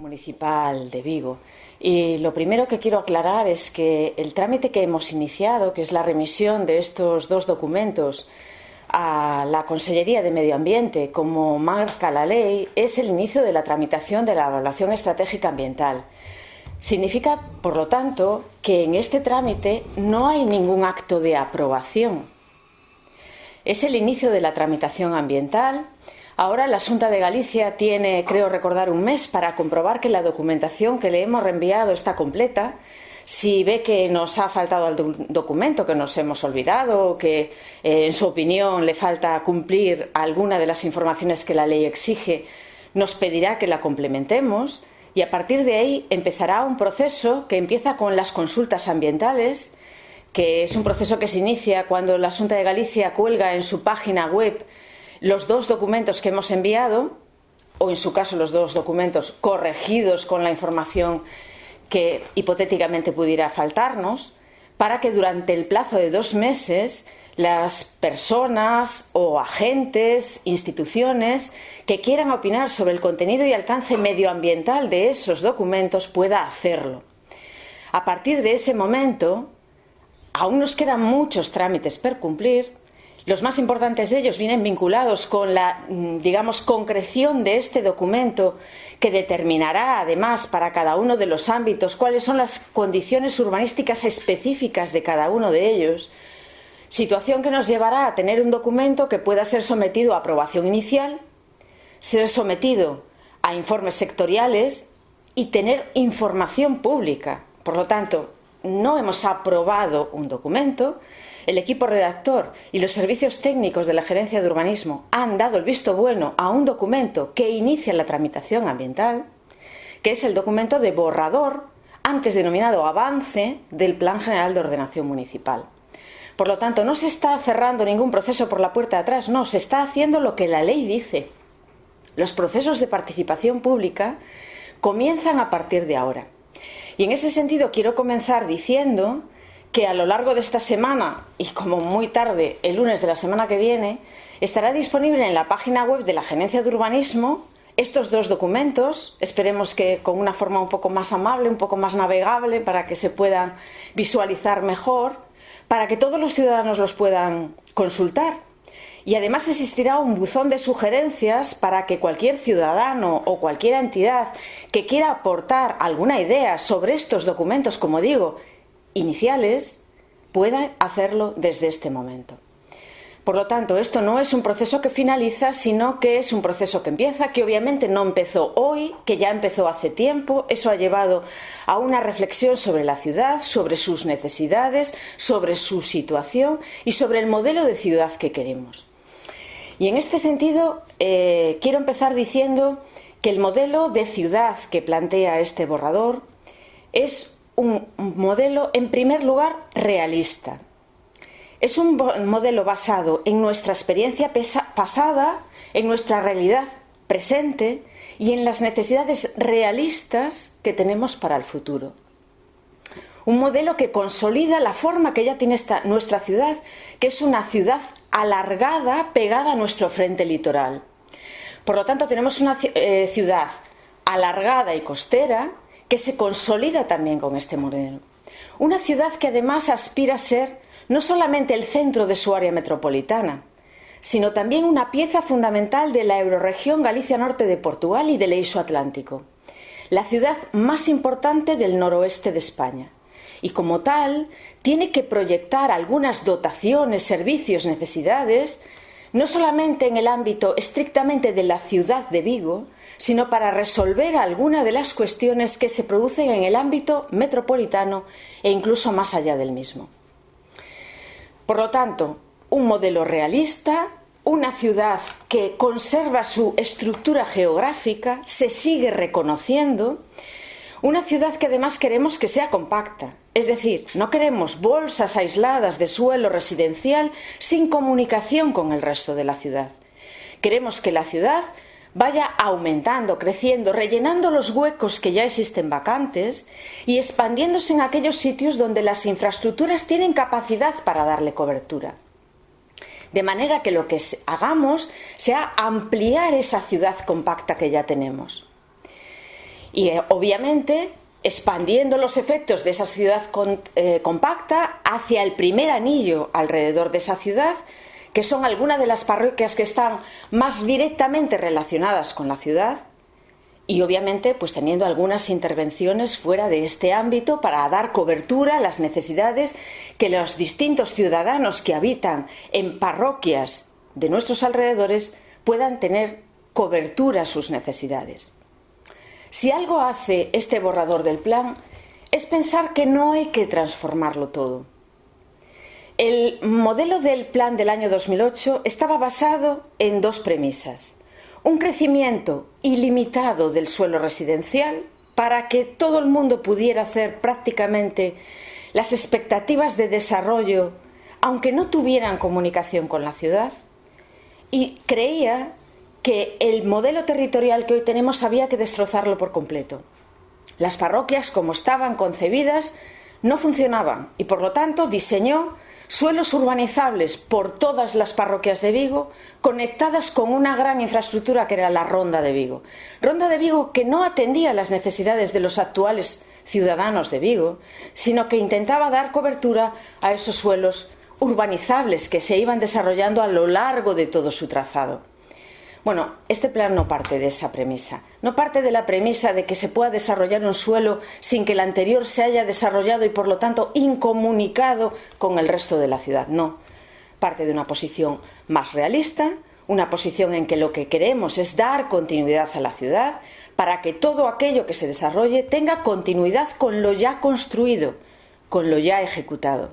Municipal de Vigo. Y lo primero que quiero aclarar es que el trámite que hemos iniciado, que es la remisión de estos dos documentos a la Consellería de Medio Ambiente, como marca la ley, es el inicio de la tramitación de la evaluación estratégica ambiental. Significa, por lo tanto, que en este trámite no hay ningún acto de aprobación. Es el inicio de la tramitación ambiental. Ahora la Xunta de Galicia tiene, creo recordar, un mes para comprobar que la documentación que le hemos reenviado está completa. Si ve que nos ha faltado algún documento, que nos hemos olvidado, que en su opinión le falta cumplir alguna de las informaciones que la ley exige, nos pedirá que la complementemos y a partir de ahí empezará un proceso que empieza con las consultas ambientales, que es un proceso que se inicia cuando la Xunta de Galicia cuelga en su página web los dos documentos que hemos enviado, o en su caso los dos documentos corregidos con la información que hipotéticamente pudiera faltarnos, para que durante el plazo de 2 meses las personas o agentes, instituciones que quieran opinar sobre el contenido y alcance medioambiental de esos documentos pueda hacerlo. A partir de ese momento, aún nos quedan muchos trámites por cumplir. Los más importantes de ellos vienen vinculados con la, concreción de este documento que determinará, además, para cada uno de los ámbitos cuáles son las condiciones urbanísticas específicas de cada uno de ellos, situación que nos llevará a tener un documento que pueda ser sometido a aprobación inicial, ser sometido a informes sectoriales y tener información pública. Por lo tanto, no hemos aprobado un documento. El equipo redactor y los servicios técnicos de la Gerencia de Urbanismo han dado el visto bueno a un documento que inicia la tramitación ambiental, que es el documento de borrador, antes denominado avance, del Plan General de Ordenación Municipal. Por lo tanto, no se está cerrando ningún proceso por la puerta de atrás, no, se está haciendo lo que la ley dice. Los procesos de participación pública comienzan a partir de ahora. Y en ese sentido quiero comenzar diciendo que a lo largo de esta semana, y como muy tarde, el lunes de la semana que viene, estará disponible en la página web de la Gerencia de Urbanismo estos dos documentos, esperemos que con una forma un poco más amable, un poco más navegable, para que se puedan visualizar mejor, para que todos los ciudadanos los puedan consultar. Y además existirá un buzón de sugerencias para que cualquier ciudadano o cualquier entidad que quiera aportar alguna idea sobre estos documentos, como digo, iniciales, puedan hacerlo desde este momento. Por lo tanto, esto no es un proceso que finaliza, sino que es un proceso que empieza, que obviamente no empezó hoy, que ya empezó hace tiempo. Eso ha llevado a una reflexión sobre la ciudad, sobre sus necesidades, sobre su situación y sobre el modelo de ciudad que queremos. Y en este sentido, quiero empezar diciendo que el modelo de ciudad que plantea este borrador es un modelo, en primer lugar, realista. Es un modelo basado en nuestra experiencia pasada, en nuestra realidad presente y en las necesidades realistas que tenemos para el futuro. Un modelo que consolida la forma que ya tiene nuestra ciudad, que es una ciudad alargada, pegada a nuestro frente litoral. Por lo tanto, tenemos una ciudad alargada y costera, que se consolida también con este modelo. Una ciudad que además aspira a ser no solamente el centro de su área metropolitana, sino también una pieza fundamental de la eurorregión Galicia Norte de Portugal y del Eixo Atlántico, la ciudad más importante del noroeste de España. Y como tal, tiene que proyectar algunas dotaciones, servicios, necesidades, no solamente en el ámbito estrictamente de la ciudad de Vigo, sino para resolver algunas de las cuestiones que se producen en el ámbito metropolitano e incluso más allá del mismo. Por lo tanto, un modelo realista, una ciudad que conserva su estructura geográfica, se sigue reconociendo, una ciudad que además queremos que sea compacta, es decir, no queremos bolsas aisladas de suelo residencial sin comunicación con el resto de la ciudad. Queremos que la ciudad vaya aumentando, creciendo, rellenando los huecos que ya existen vacantes y expandiéndose en aquellos sitios donde las infraestructuras tienen capacidad para darle cobertura. De manera que lo que hagamos sea ampliar esa ciudad compacta que ya tenemos. Y obviamente expandiendo los efectos de esa ciudad compacta hacia el primer anillo alrededor de esa ciudad, que son algunas de las parroquias que están más directamente relacionadas con la ciudad, y obviamente pues teniendo algunas intervenciones fuera de este ámbito para dar cobertura a las necesidades que los distintos ciudadanos que habitan en parroquias de nuestros alrededores puedan tener cobertura a sus necesidades. Si algo hace este borrador del plan es pensar que no hay que transformarlo todo. El modelo del plan del año 2008 estaba basado en dos premisas: un crecimiento ilimitado del suelo residencial para que todo el mundo pudiera hacer prácticamente las expectativas de desarrollo, aunque no tuvieran comunicación con la ciudad, y creía que el modelo territorial que hoy tenemos había que destrozarlo por completo. Las parroquias, como estaban concebidas, no funcionaban y, por lo tanto, diseñó suelos urbanizables por todas las parroquias de Vigo, conectadas con una gran infraestructura que era la Ronda de Vigo. Ronda de Vigo que no atendía las necesidades de los actuales ciudadanos de Vigo, sino que intentaba dar cobertura a esos suelos urbanizables que se iban desarrollando a lo largo de todo su trazado. Bueno, este plan no parte de esa premisa, no parte de la premisa de que se pueda desarrollar un suelo sin que el anterior se haya desarrollado y por lo tanto incomunicado con el resto de la ciudad, no. Parte de una posición más realista, una posición en que lo que queremos es dar continuidad a la ciudad para que todo aquello que se desarrolle tenga continuidad con lo ya construido, con lo ya ejecutado.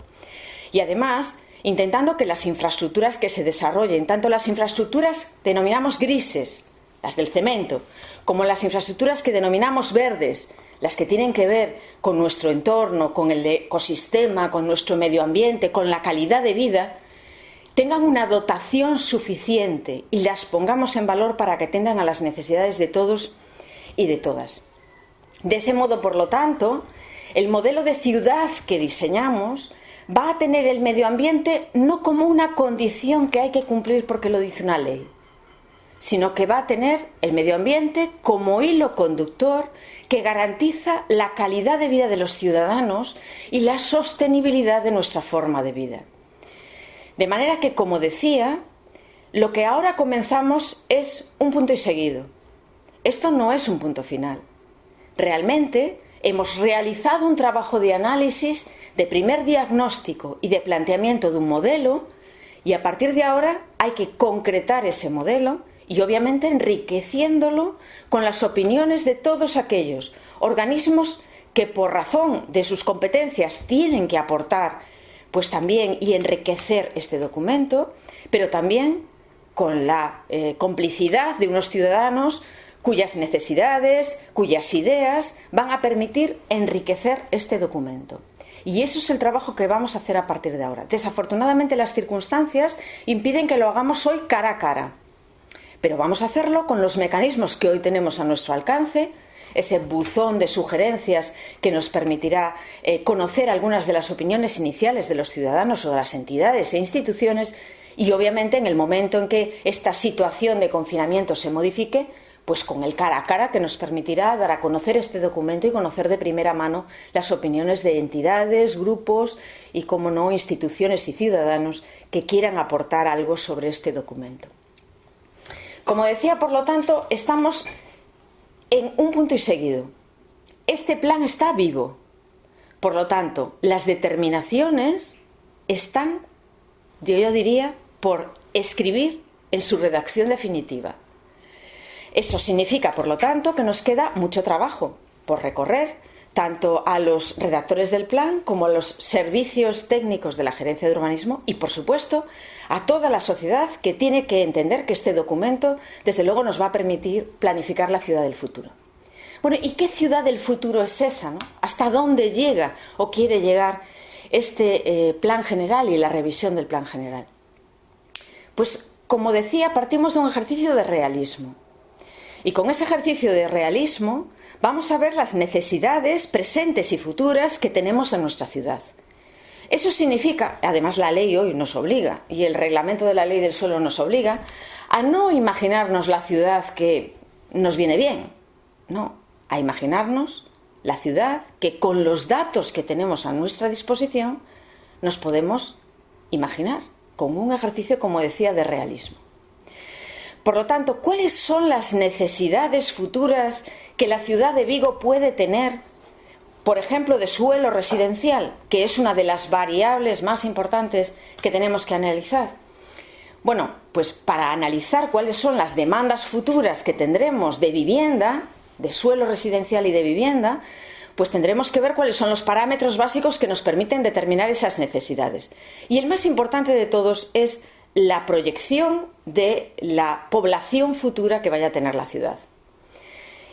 Y además, intentando que las infraestructuras que se desarrollen, tanto las infraestructuras denominamos grises, las del cemento, como las infraestructuras que denominamos verdes, las que tienen que ver con nuestro entorno, con el ecosistema, con nuestro medio ambiente, con la calidad de vida, tengan una dotación suficiente y las pongamos en valor para que atiendan a las necesidades de todos y de todas. De ese modo, por lo tanto, el modelo de ciudad que diseñamos va a tener el medio ambiente no como una condición que hay que cumplir porque lo dice una ley, sino que va a tener el medio ambiente como hilo conductor que garantiza la calidad de vida de los ciudadanos y la sostenibilidad de nuestra forma de vida. De manera que, como decía, lo que ahora comenzamos es un punto y seguido. Esto no es un punto final. Realmente hemos realizado un trabajo de análisis, de primer diagnóstico y de planteamiento de un modelo, y a partir de ahora hay que concretar ese modelo y obviamente enriqueciéndolo con las opiniones de todos aquellos organismos que por razón de sus competencias tienen que aportar pues también y enriquecer este documento, pero también con la complicidad de unos ciudadanos cuyas necesidades, cuyas ideas van a permitir enriquecer este documento. Y eso es el trabajo que vamos a hacer a partir de ahora. Desafortunadamente las circunstancias impiden que lo hagamos hoy cara a cara, pero vamos a hacerlo con los mecanismos que hoy tenemos a nuestro alcance, ese buzón de sugerencias que nos permitirá conocer algunas de las opiniones iniciales de los ciudadanos o de las entidades e instituciones y obviamente en el momento en que esta situación de confinamiento se modifique, pues con el cara a cara que nos permitirá dar a conocer este documento y conocer de primera mano las opiniones de entidades, grupos y, como no, instituciones y ciudadanos que quieran aportar algo sobre este documento. Como decía, por lo tanto, estamos en un punto y seguido. Este plan está vivo. Por lo tanto, las determinaciones están, yo diría, por escribir en su redacción definitiva. Eso significa, por lo tanto, que nos queda mucho trabajo por recorrer, tanto a los redactores del plan como a los servicios técnicos de la Gerencia de Urbanismo y, por supuesto, a toda la sociedad que tiene que entender que este documento, desde luego, nos va a permitir planificar la ciudad del futuro. Bueno, ¿y qué ciudad del futuro es esa, no? ¿Hasta dónde llega o quiere llegar este plan general y la revisión del plan general? Pues, como decía, partimos de un ejercicio de realismo. Y con ese ejercicio de realismo vamos a ver las necesidades presentes y futuras que tenemos en nuestra ciudad. Eso significa, además la ley hoy nos obliga, y el reglamento de la ley del suelo nos obliga, a no imaginarnos la ciudad que nos viene bien, no, a imaginarnos la ciudad que con los datos que tenemos a nuestra disposición nos podemos imaginar, con un ejercicio, como decía, de realismo. Por lo tanto, ¿cuáles son las necesidades futuras que la ciudad de Vigo puede tener, por ejemplo, de suelo residencial, que es una de las variables más importantes que tenemos que analizar? Bueno, pues para analizar cuáles son las demandas futuras que tendremos de vivienda, de suelo residencial y de vivienda, pues tendremos que ver cuáles son los parámetros básicos que nos permiten determinar esas necesidades. Y el más importante de todos es la proyección de la población futura que vaya a tener la ciudad.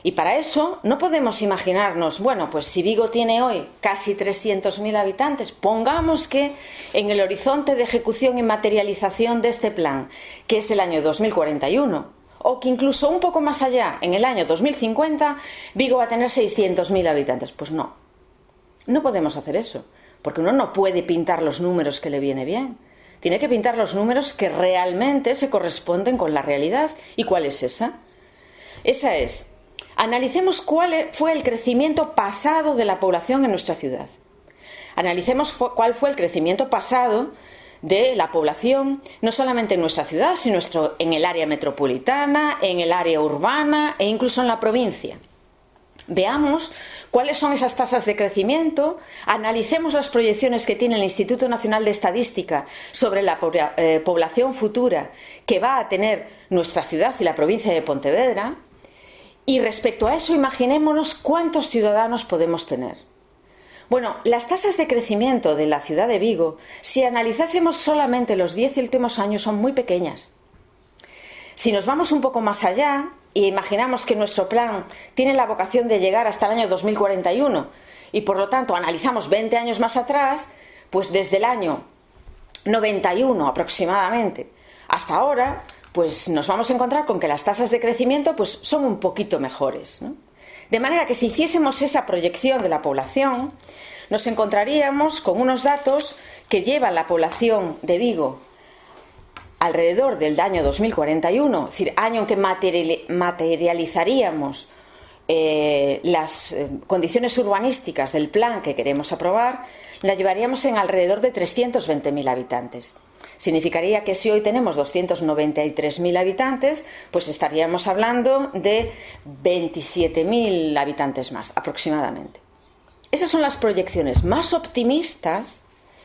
Y para eso no podemos imaginarnos, bueno, pues si Vigo tiene hoy casi 300.000 habitantes, pongamos que en el horizonte de ejecución y materialización de este plan, que es el año 2041, o que incluso un poco más allá, en el año 2050, Vigo va a tener 600.000 habitantes. Pues no, no podemos hacer eso, porque uno no puede pintar los números que le viene bien. Tiene que pintar los números que realmente se corresponden con la realidad. ¿Y cuál es esa? Esa es: analicemos cuál fue el crecimiento pasado de la población en nuestra ciudad. Analicemos cuál fue el crecimiento pasado de la población, no solamente en nuestra ciudad, sino en el área metropolitana, en el área urbana e incluso en la provincia. Veamos cuáles son esas tasas de crecimiento, analicemos las proyecciones que tiene el Instituto Nacional de Estadística sobre la población futura que va a tener nuestra ciudad y la provincia de Pontevedra. Y respecto a eso, imaginémonos cuántos ciudadanos podemos tener. Bueno, las tasas de crecimiento de la ciudad de Vigo, si analizásemos solamente los 10 últimos años, son muy pequeñas. Si nos vamos un poco más allá y imaginamos que nuestro plan tiene la vocación de llegar hasta el año 2041 y por lo tanto analizamos 20 años más atrás, pues desde el año 91 aproximadamente hasta ahora, pues nos vamos a encontrar con que las tasas de crecimiento pues son un poquito mejores, ¿no? De manera que si hiciésemos esa proyección de la población, nos encontraríamos con unos datos que llevan la población de Vigo alrededor del año 2041, es decir, año en que materializaríamos las condiciones urbanísticas del plan que queremos aprobar, la llevaríamos en alrededor de 320.000 habitantes. Significaría que si hoy tenemos 293.000 habitantes, pues estaríamos hablando de 27.000 habitantes más, aproximadamente. Esas son las proyecciones más optimistas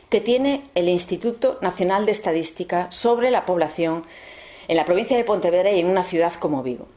que tiene el Instituto Nacional de Estadística sobre la población en la provincia de Pontevedra y en una ciudad como Vigo.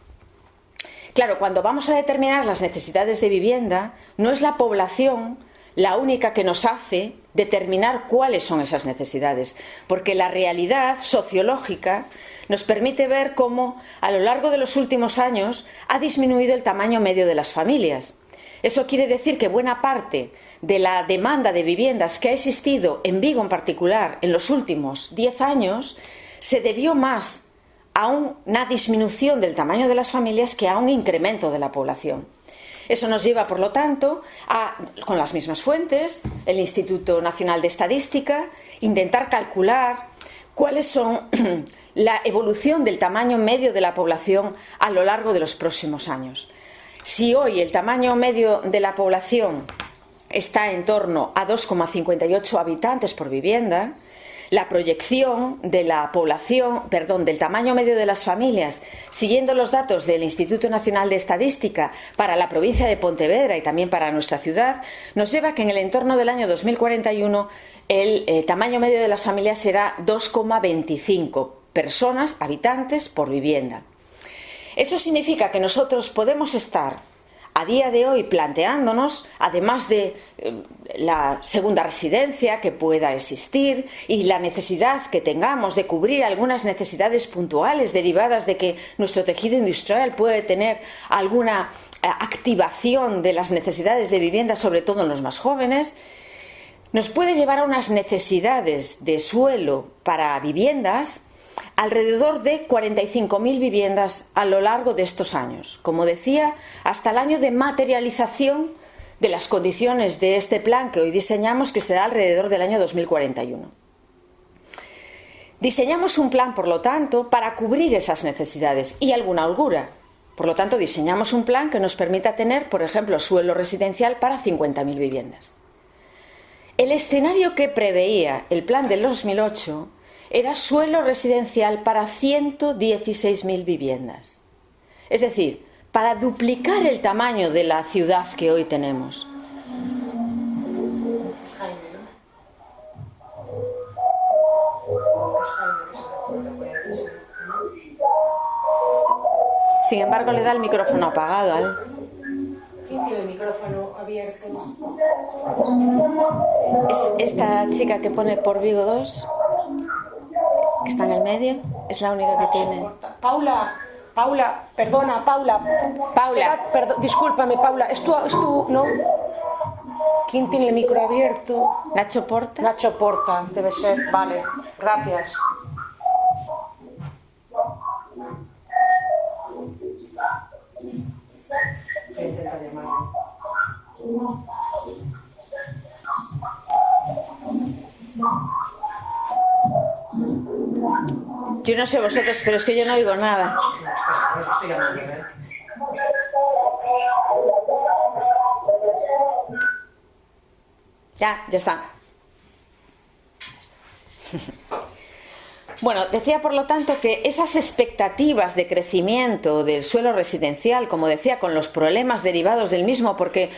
Claro, cuando vamos a determinar las necesidades de vivienda, no es la población la única que nos hace determinar cuáles son esas necesidades, porque la realidad sociológica nos permite ver cómo a lo largo de los últimos años ha disminuido el tamaño medio de las familias. Eso quiere decir que buena parte de la demanda de viviendas que ha existido en Vigo en particular en los últimos 10 años se debió más a una disminución del tamaño de las familias que a un incremento de la población. Eso nos lleva, por lo tanto, con las mismas fuentes, el Instituto Nacional de Estadística, intentar calcular cuáles son la evolución del tamaño medio de la población a lo largo de los próximos años. Si hoy el tamaño medio de la población está en torno a 2,58 habitantes por vivienda, la proyección de la población, del tamaño medio de las familias, siguiendo los datos del Instituto Nacional de Estadística para la provincia de Pontevedra y también para nuestra ciudad, nos lleva a que en el entorno del año 2041 el tamaño medio de las familias será 2,25 personas, habitantes por vivienda. Eso significa que nosotros podemos estar a día de hoy planteándonos, además de la segunda residencia que pueda existir y la necesidad que tengamos de cubrir algunas necesidades puntuales derivadas de que nuestro tejido industrial puede tener alguna activación de las necesidades de vivienda, sobre todo en los más jóvenes, nos puede llevar a unas necesidades de suelo para viviendas alrededor de 45.000 viviendas a lo largo de estos años. Como decía, hasta el año de materialización de las condiciones de este plan que hoy diseñamos, que será alrededor del año 2041. Diseñamos un plan, por lo tanto, para cubrir esas necesidades y alguna holgura. Por lo tanto, diseñamos un plan que nos permita tener, por ejemplo, suelo residencial para 50.000 viviendas. El escenario que preveía el plan del 2008 era suelo residencial para 116.000 viviendas. Es decir, para duplicar el tamaño de la ciudad que hoy tenemos. Sin embargo, le da el micrófono apagado a él. ¿Quién tiene el micrófono abierto? Es esta chica que pone por Vigo 2, que está en el medio, es la única que tiene. Paula, perdona, Paula. Discúlpame, Paula, ¿es tú, no? ¿Quién tiene el micro abierto? Nacho Porta. Nacho Porta, debe ser. Vale, gracias. Voy a intentar llamarlo. Yo no sé vosotros, pero es que yo no oigo nada. Estoy llamando, ¿eh? Ya está. Bueno, decía por lo tanto que esas expectativas de crecimiento del suelo residencial, como decía, con los problemas derivados del mismo, porque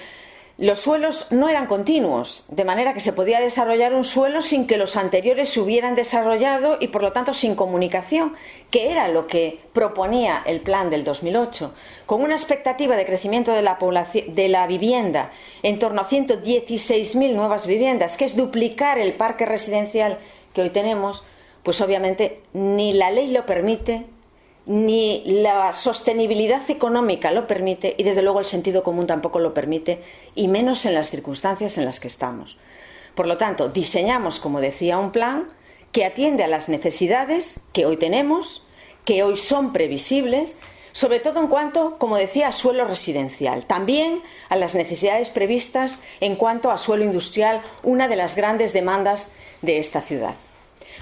los suelos no eran continuos, de manera que se podía desarrollar un suelo sin que los anteriores se hubieran desarrollado y por lo tanto sin comunicación, que era lo que proponía el plan del 2008, con una expectativa de crecimiento de la población, de la vivienda en torno a 116.000 nuevas viviendas, que es duplicar el parque residencial que hoy tenemos. Pues obviamente ni la ley lo permite, ni la sostenibilidad económica lo permite y desde luego el sentido común tampoco lo permite, y menos en las circunstancias en las que estamos. Por lo tanto, diseñamos, como decía, un plan que atiende a las necesidades que hoy tenemos, que hoy son previsibles, sobre todo en cuanto, como decía, a suelo residencial, también a las necesidades previstas en cuanto a suelo industrial, una de las grandes demandas de esta ciudad.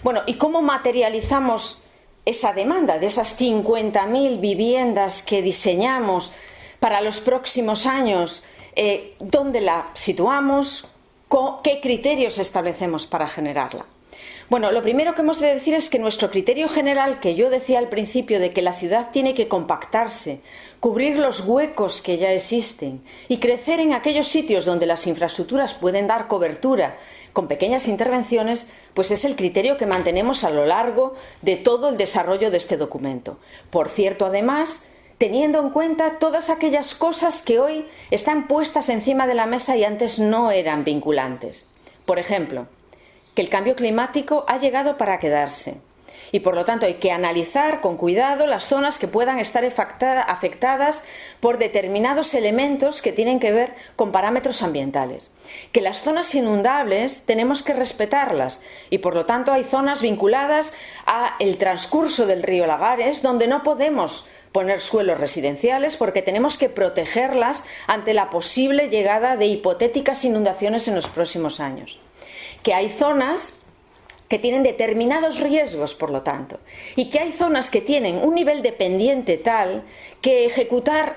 Bueno, ¿y cómo materializamos esa demanda de esas 50.000 viviendas que diseñamos para los próximos años? ¿Dónde la situamos? ¿Qué criterios establecemos para generarla? Bueno, lo primero que hemos de decir es que nuestro criterio general, que yo decía al principio, de que la ciudad tiene que compactarse, cubrir los huecos que ya existen y crecer en aquellos sitios donde las infraestructuras pueden dar cobertura con pequeñas intervenciones, pues es el criterio que mantenemos a lo largo de todo el desarrollo de este documento. Por cierto, además, teniendo en cuenta todas aquellas cosas que hoy están puestas encima de la mesa y antes no eran vinculantes. Por ejemplo, que el cambio climático ha llegado para quedarse y por lo tanto hay que analizar con cuidado las zonas que puedan estar afectadas por determinados elementos que tienen que ver con parámetros ambientales. Que las zonas inundables tenemos que respetarlas y por lo tanto hay zonas vinculadas al transcurso del río Lagares donde no podemos poner suelos residenciales porque tenemos que protegerlas ante la posible llegada de hipotéticas inundaciones en los próximos años. Que hay zonas que tienen determinados riesgos, por lo tanto, y que hay zonas que tienen un nivel de pendiente tal que ejecutar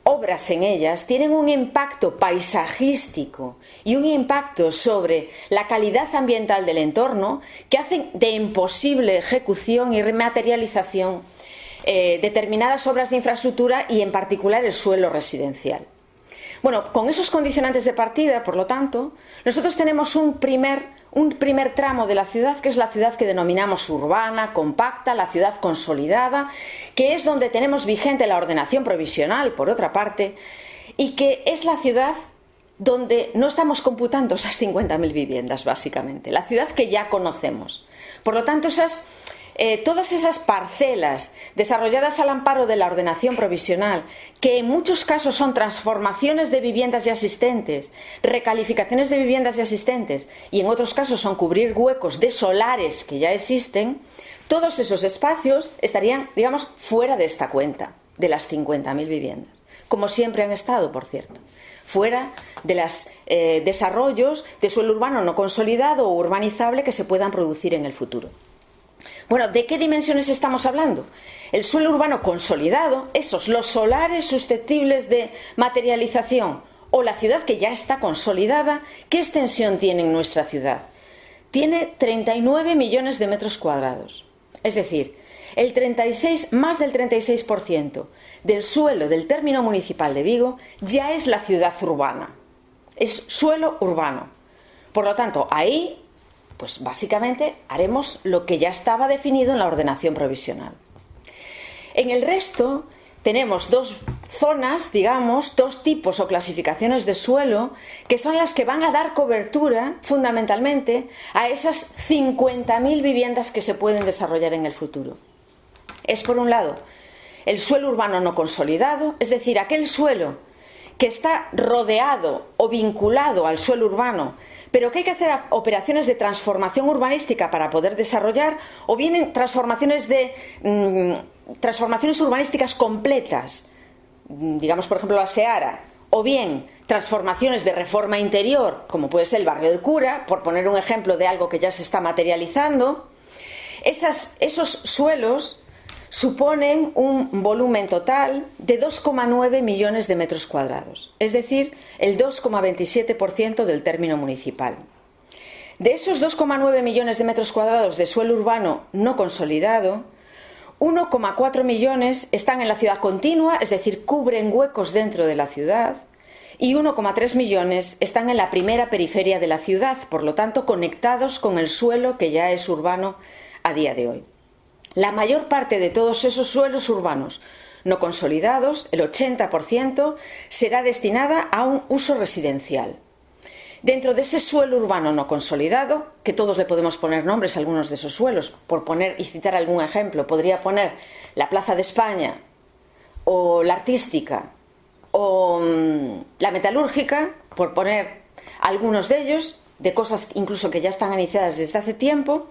obras en ellas tienen un impacto paisajístico y un impacto sobre la calidad ambiental del entorno que hacen de imposible ejecución y rematerialización determinadas obras de infraestructura y en particular el suelo residencial. Bueno, con esos condicionantes de partida, por lo tanto, nosotros tenemos un primer tramo de la ciudad, que es la ciudad que denominamos urbana, compacta, la ciudad consolidada, que es donde tenemos vigente la ordenación provisional, por otra parte, y que es la ciudad donde no estamos computando esas 50.000 viviendas, básicamente, la ciudad que ya conocemos. Por lo tanto, todas esas parcelas desarrolladas al amparo de la ordenación provisional, que en muchos casos son transformaciones de viviendas ya existentes, recalificaciones de viviendas ya existentes, y en otros casos son cubrir huecos de solares que ya existen, todos esos espacios estarían, digamos, fuera de esta cuenta, de las 50.000 viviendas, como siempre han estado, por cierto, fuera de los desarrollos de suelo urbano no consolidado o urbanizable que se puedan producir en el futuro. Bueno, ¿de qué dimensiones estamos hablando? el suelo urbano consolidado, esos, los solares susceptibles de materialización, o la ciudad que ya está consolidada, ¿qué extensión tiene en nuestra ciudad? Tiene 39 millones de metros cuadrados. Es decir, más del 36% del suelo del término municipal de Vigo ya es la ciudad urbana. Es suelo urbano. Por lo tanto, ahí, pues básicamente haremos lo que ya estaba definido en la ordenación provisional. En el resto tenemos dos zonas, digamos, dos tipos o clasificaciones de suelo que son las que van a dar cobertura fundamentalmente a esas 50.000 viviendas que se pueden desarrollar en el futuro. Es, por un lado, el suelo urbano no consolidado, es decir, aquel suelo que está rodeado o vinculado al suelo urbano, pero que hay que hacer operaciones de transformación urbanística para poder desarrollar, o bien transformaciones urbanísticas completas, digamos por ejemplo la Seara, o bien transformaciones de reforma interior, como puede ser el barrio del Cura, por poner un ejemplo de algo que ya se está materializando. Esos suelos suponen un volumen total de 2,9 millones de metros cuadrados, es decir, el 2,27% del término municipal. De esos 2,9 millones de metros cuadrados de suelo urbano no consolidado, 1,4 millones están en la ciudad continua, es decir, cubren huecos dentro de la ciudad, y 1,3 millones están en la primera periferia de la ciudad, por lo tanto conectados con el suelo que ya es urbano a día de hoy. La mayor parte de todos esos suelos urbanos no consolidados, el 80%, será destinada a un uso residencial. Dentro de ese suelo urbano no consolidado, que todos le podemos poner nombres a algunos de esos suelos, por poner y citar algún ejemplo, podría poner la Plaza de España, o la Artística, o la Metalúrgica, por poner algunos de ellos, de cosas incluso que ya están iniciadas desde hace tiempo.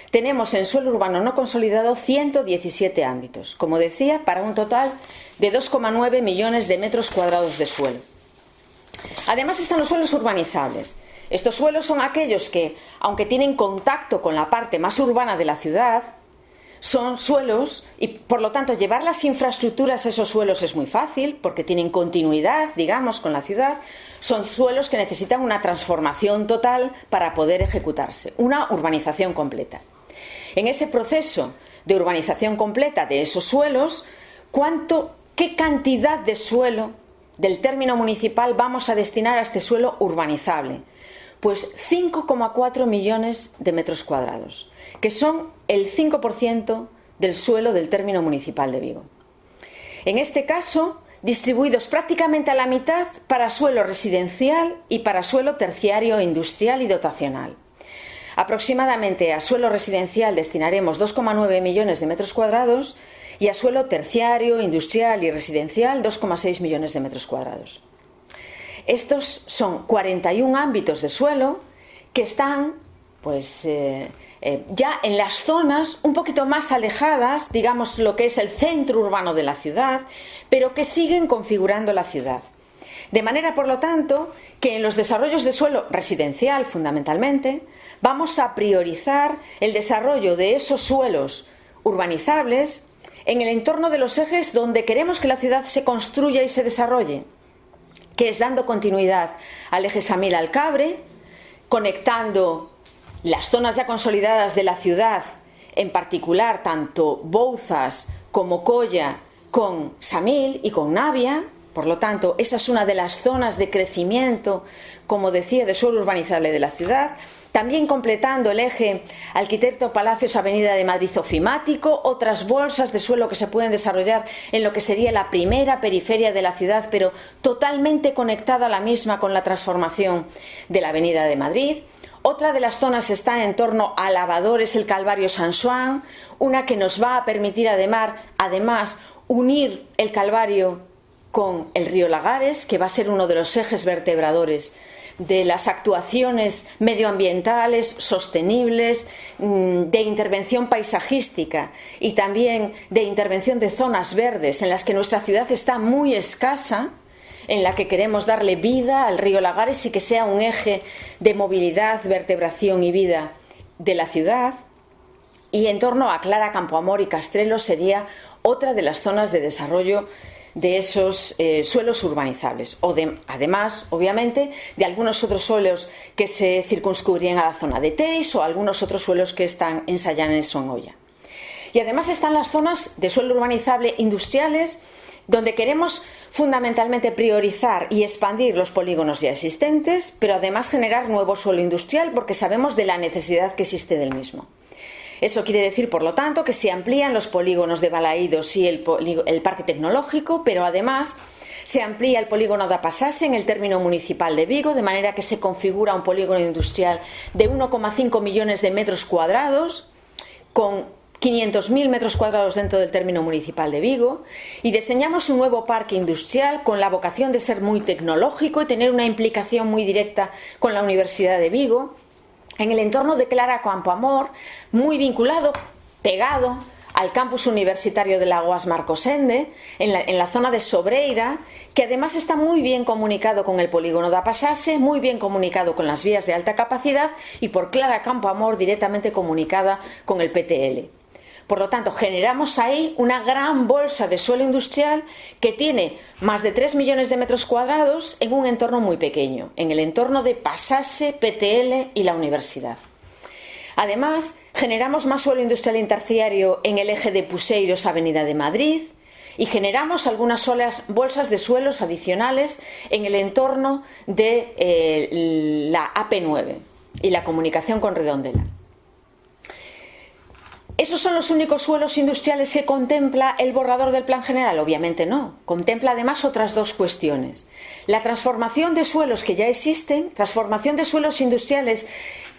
Tenemos en suelo urbano no consolidado 117 ámbitos, como decía, para un total de 2,9 millones de metros cuadrados de suelo. Además están los suelos urbanizables. Estos suelos son aquellos que, aunque tienen contacto con la parte más urbana de la ciudad, son suelos y, por lo tanto, llevar las infraestructuras a esos suelos es muy fácil porque tienen continuidad, digamos, con la ciudad. Son suelos que necesitan una transformación total para poder ejecutarse, una urbanización completa. En ese proceso de urbanización completa de esos suelos, ¿qué cantidad de suelo del término municipal vamos a destinar a este suelo urbanizable? Pues 5,4 millones de metros cuadrados, que son el 5% del suelo del término municipal de Vigo. En este caso, distribuidos prácticamente a la mitad para suelo residencial y para suelo terciario, industrial y dotacional. Aproximadamente a suelo residencial destinaremos 2,9 millones de metros cuadrados y a suelo terciario, industrial y residencial 2,6 millones de metros cuadrados. Estos son 41 ámbitos de suelo que están ya en las zonas un poquito más alejadas, digamos lo que es el centro urbano de la ciudad, pero que siguen configurando la ciudad. De manera, por lo tanto, que en los desarrollos de suelo residencial, fundamentalmente, vamos a priorizar el desarrollo de esos suelos urbanizables en el entorno de los ejes donde queremos que la ciudad se construya y se desarrolle, que es dando continuidad al eje Samil-Alcabre, conectando las zonas ya consolidadas de la ciudad, en particular tanto Bouzas como Colla, con Samil y con Navia. Por lo tanto, esa es una de las zonas de crecimiento, como decía, de suelo urbanizable de la ciudad. También completando el eje Arquitecto Palacios, Avenida de Madrid ofimático, otras bolsas de suelo que se pueden desarrollar en lo que sería la primera periferia de la ciudad, pero totalmente conectada a la misma con la transformación de la Avenida de Madrid. Otra de las zonas está en torno a Lavadores, el Calvario San Juan, una que nos va a permitir además unir el Calvario con el río Lagares, que va a ser uno de los ejes vertebradores de las actuaciones medioambientales, sostenibles, de intervención paisajística y también de intervención de zonas verdes en las que nuestra ciudad está muy escasa, en la que queremos darle vida al río Lagares y que sea un eje de movilidad, vertebración y vida de la ciudad. Y en torno a Clara, Campoamor y Castrelo sería otra de las zonas de desarrollo de esos suelos urbanizables, además, obviamente, de algunos otros suelos que se circunscribirían a la zona de Teix o algunos otros suelos que están en Sayanes o en Oya. Y además están las zonas de suelo urbanizable industriales, donde queremos fundamentalmente priorizar y expandir los polígonos ya existentes, pero además generar nuevo suelo industrial porque sabemos de la necesidad que existe del mismo. Eso quiere decir, por lo tanto, que se amplían los polígonos de Balaídos y el parque tecnológico, pero además se amplía el polígono de Apasase en el término municipal de Vigo, de manera que se configura un polígono industrial de 1,5 millones de metros cuadrados, con 500.000 metros cuadrados dentro del término municipal de Vigo, y diseñamos un nuevo parque industrial con la vocación de ser muy tecnológico y tener una implicación muy directa con la Universidad de Vigo, en el entorno de Clara Campoamor, muy vinculado, pegado al campus universitario de Lagoas Marcosende, en la zona de Sobreira, que además está muy bien comunicado con el polígono de Apasase, muy bien comunicado con las vías de alta capacidad y por Clara Campoamor directamente comunicada con el PTL. Por lo tanto, generamos ahí una gran bolsa de suelo industrial que tiene más de 3 millones de metros cuadrados en un entorno muy pequeño, en el entorno de Pasase, PTL y la universidad. Además, generamos más suelo industrial interciario en el eje de Puseiros, Avenida de Madrid, y generamos algunas bolsas de suelos adicionales en el entorno de la AP9 y la comunicación con Redondela. ¿Esos son los únicos suelos industriales que contempla el borrador del Plan General? Obviamente no. Contempla además otras dos cuestiones. La transformación de suelos que ya existen, transformación de suelos industriales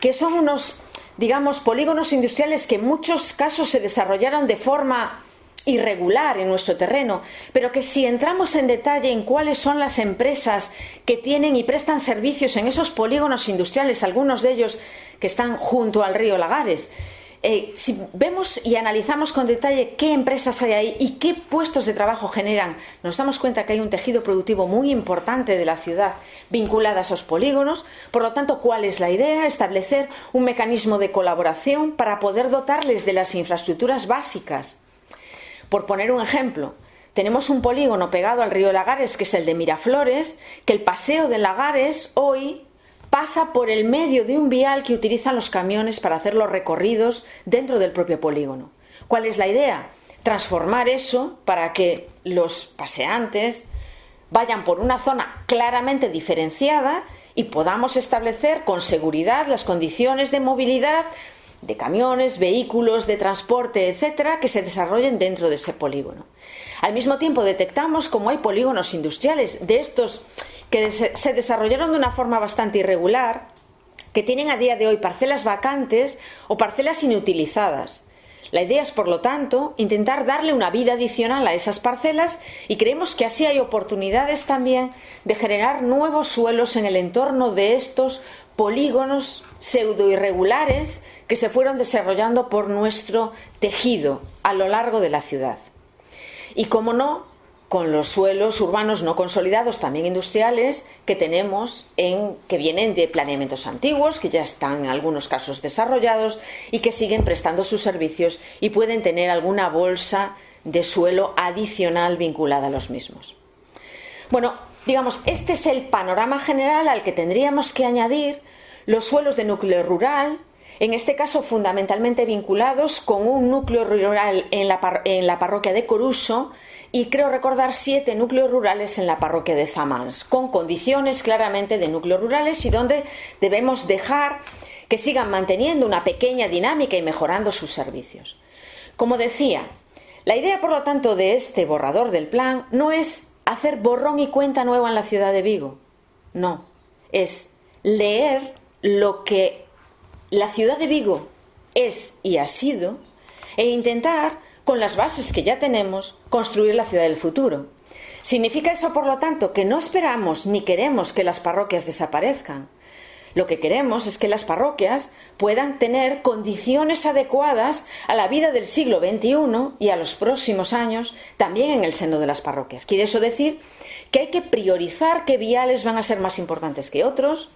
que son unos, digamos, polígonos industriales que en muchos casos se desarrollaron de forma irregular en nuestro terreno, pero que si entramos en detalle en cuáles son las empresas que tienen y prestan servicios en esos polígonos industriales, algunos de ellos que están junto al río Lagares, si vemos y analizamos con detalle qué empresas hay ahí y qué puestos de trabajo generan, nos damos cuenta que hay un tejido productivo muy importante de la ciudad vinculado a esos polígonos. Por lo tanto, ¿cuál es la idea? Establecer un mecanismo de colaboración para poder dotarles de las infraestructuras básicas. Por poner un ejemplo, tenemos un polígono pegado al río Lagares, que es el de Miraflores, que el paseo de Lagares hoy pasa por el medio de un vial que utilizan los camiones para hacer los recorridos dentro del propio polígono. ¿Cuál es la idea? Transformar eso para que los paseantes vayan por una zona claramente diferenciada y podamos establecer con seguridad las condiciones de movilidad de camiones, vehículos, de transporte, etcétera, que se desarrollen dentro de ese polígono. Al mismo tiempo detectamos cómo hay polígonos industriales de estos que se desarrollaron de una forma bastante irregular, que tienen a día de hoy parcelas vacantes o parcelas inutilizadas. La idea es, por lo tanto, intentar darle una vida adicional a esas parcelas y creemos que así hay oportunidades también de generar nuevos suelos en el entorno de estos polígonos pseudo-irregulares que se fueron desarrollando por nuestro tejido a lo largo de la ciudad. Y, cómo no, con los suelos urbanos no consolidados, también industriales, que tenemos que vienen de planeamientos antiguos, que ya están en algunos casos desarrollados y que siguen prestando sus servicios y pueden tener alguna bolsa de suelo adicional vinculada a los mismos. Bueno, digamos, este es el panorama general al que tendríamos que añadir los suelos de núcleo rural, en este caso fundamentalmente vinculados con un núcleo rural en la parroquia de Coruso, y creo recordar 7 núcleos rurales en la parroquia de Zamans, con condiciones claramente de núcleos rurales y donde debemos dejar que sigan manteniendo una pequeña dinámica y mejorando sus servicios. Como decía, la idea, por lo tanto, de este borrador del plan no es hacer borrón y cuenta nueva en la ciudad de Vigo. No, es leer lo que la ciudad de Vigo es y ha sido e intentar, con las bases que ya tenemos, construir la ciudad del futuro. ¿Significa eso, por lo tanto, que no esperamos ni queremos que las parroquias desaparezcan? Lo que queremos es que las parroquias puedan tener condiciones adecuadas a la vida del siglo XXI y a los próximos años también en el seno de las parroquias. ¿Quiere eso decir que hay que priorizar qué viales van a ser más importantes que otros?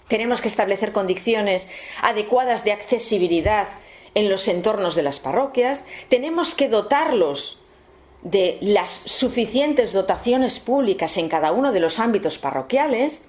Tenemos que establecer condiciones adecuadas de accesibilidad en los entornos de las parroquias, tenemos que dotarlos de las suficientes dotaciones públicas en cada uno de los ámbitos parroquiales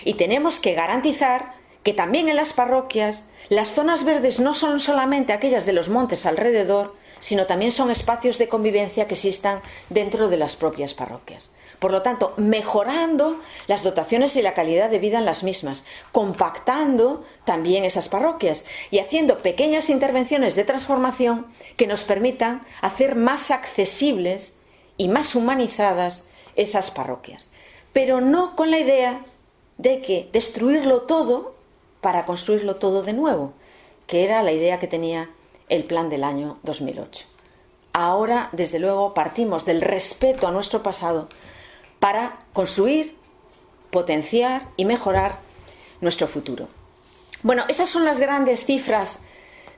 y tenemos que garantizar que también en las parroquias las zonas verdes no son solamente aquellas de los montes alrededor, sino también son espacios de convivencia que existan dentro de las propias parroquias. Por lo tanto, mejorando las dotaciones y la calidad de vida en las mismas, compactando también esas parroquias y haciendo pequeñas intervenciones de transformación que nos permitan hacer más accesibles y más humanizadas esas parroquias. Pero no con la idea de que destruirlo todo para construirlo todo de nuevo, que era la idea que tenía el plan del año 2008. Ahora, desde luego, partimos del respeto a nuestro pasado para construir, potenciar y mejorar nuestro futuro. Bueno, esas son las grandes cifras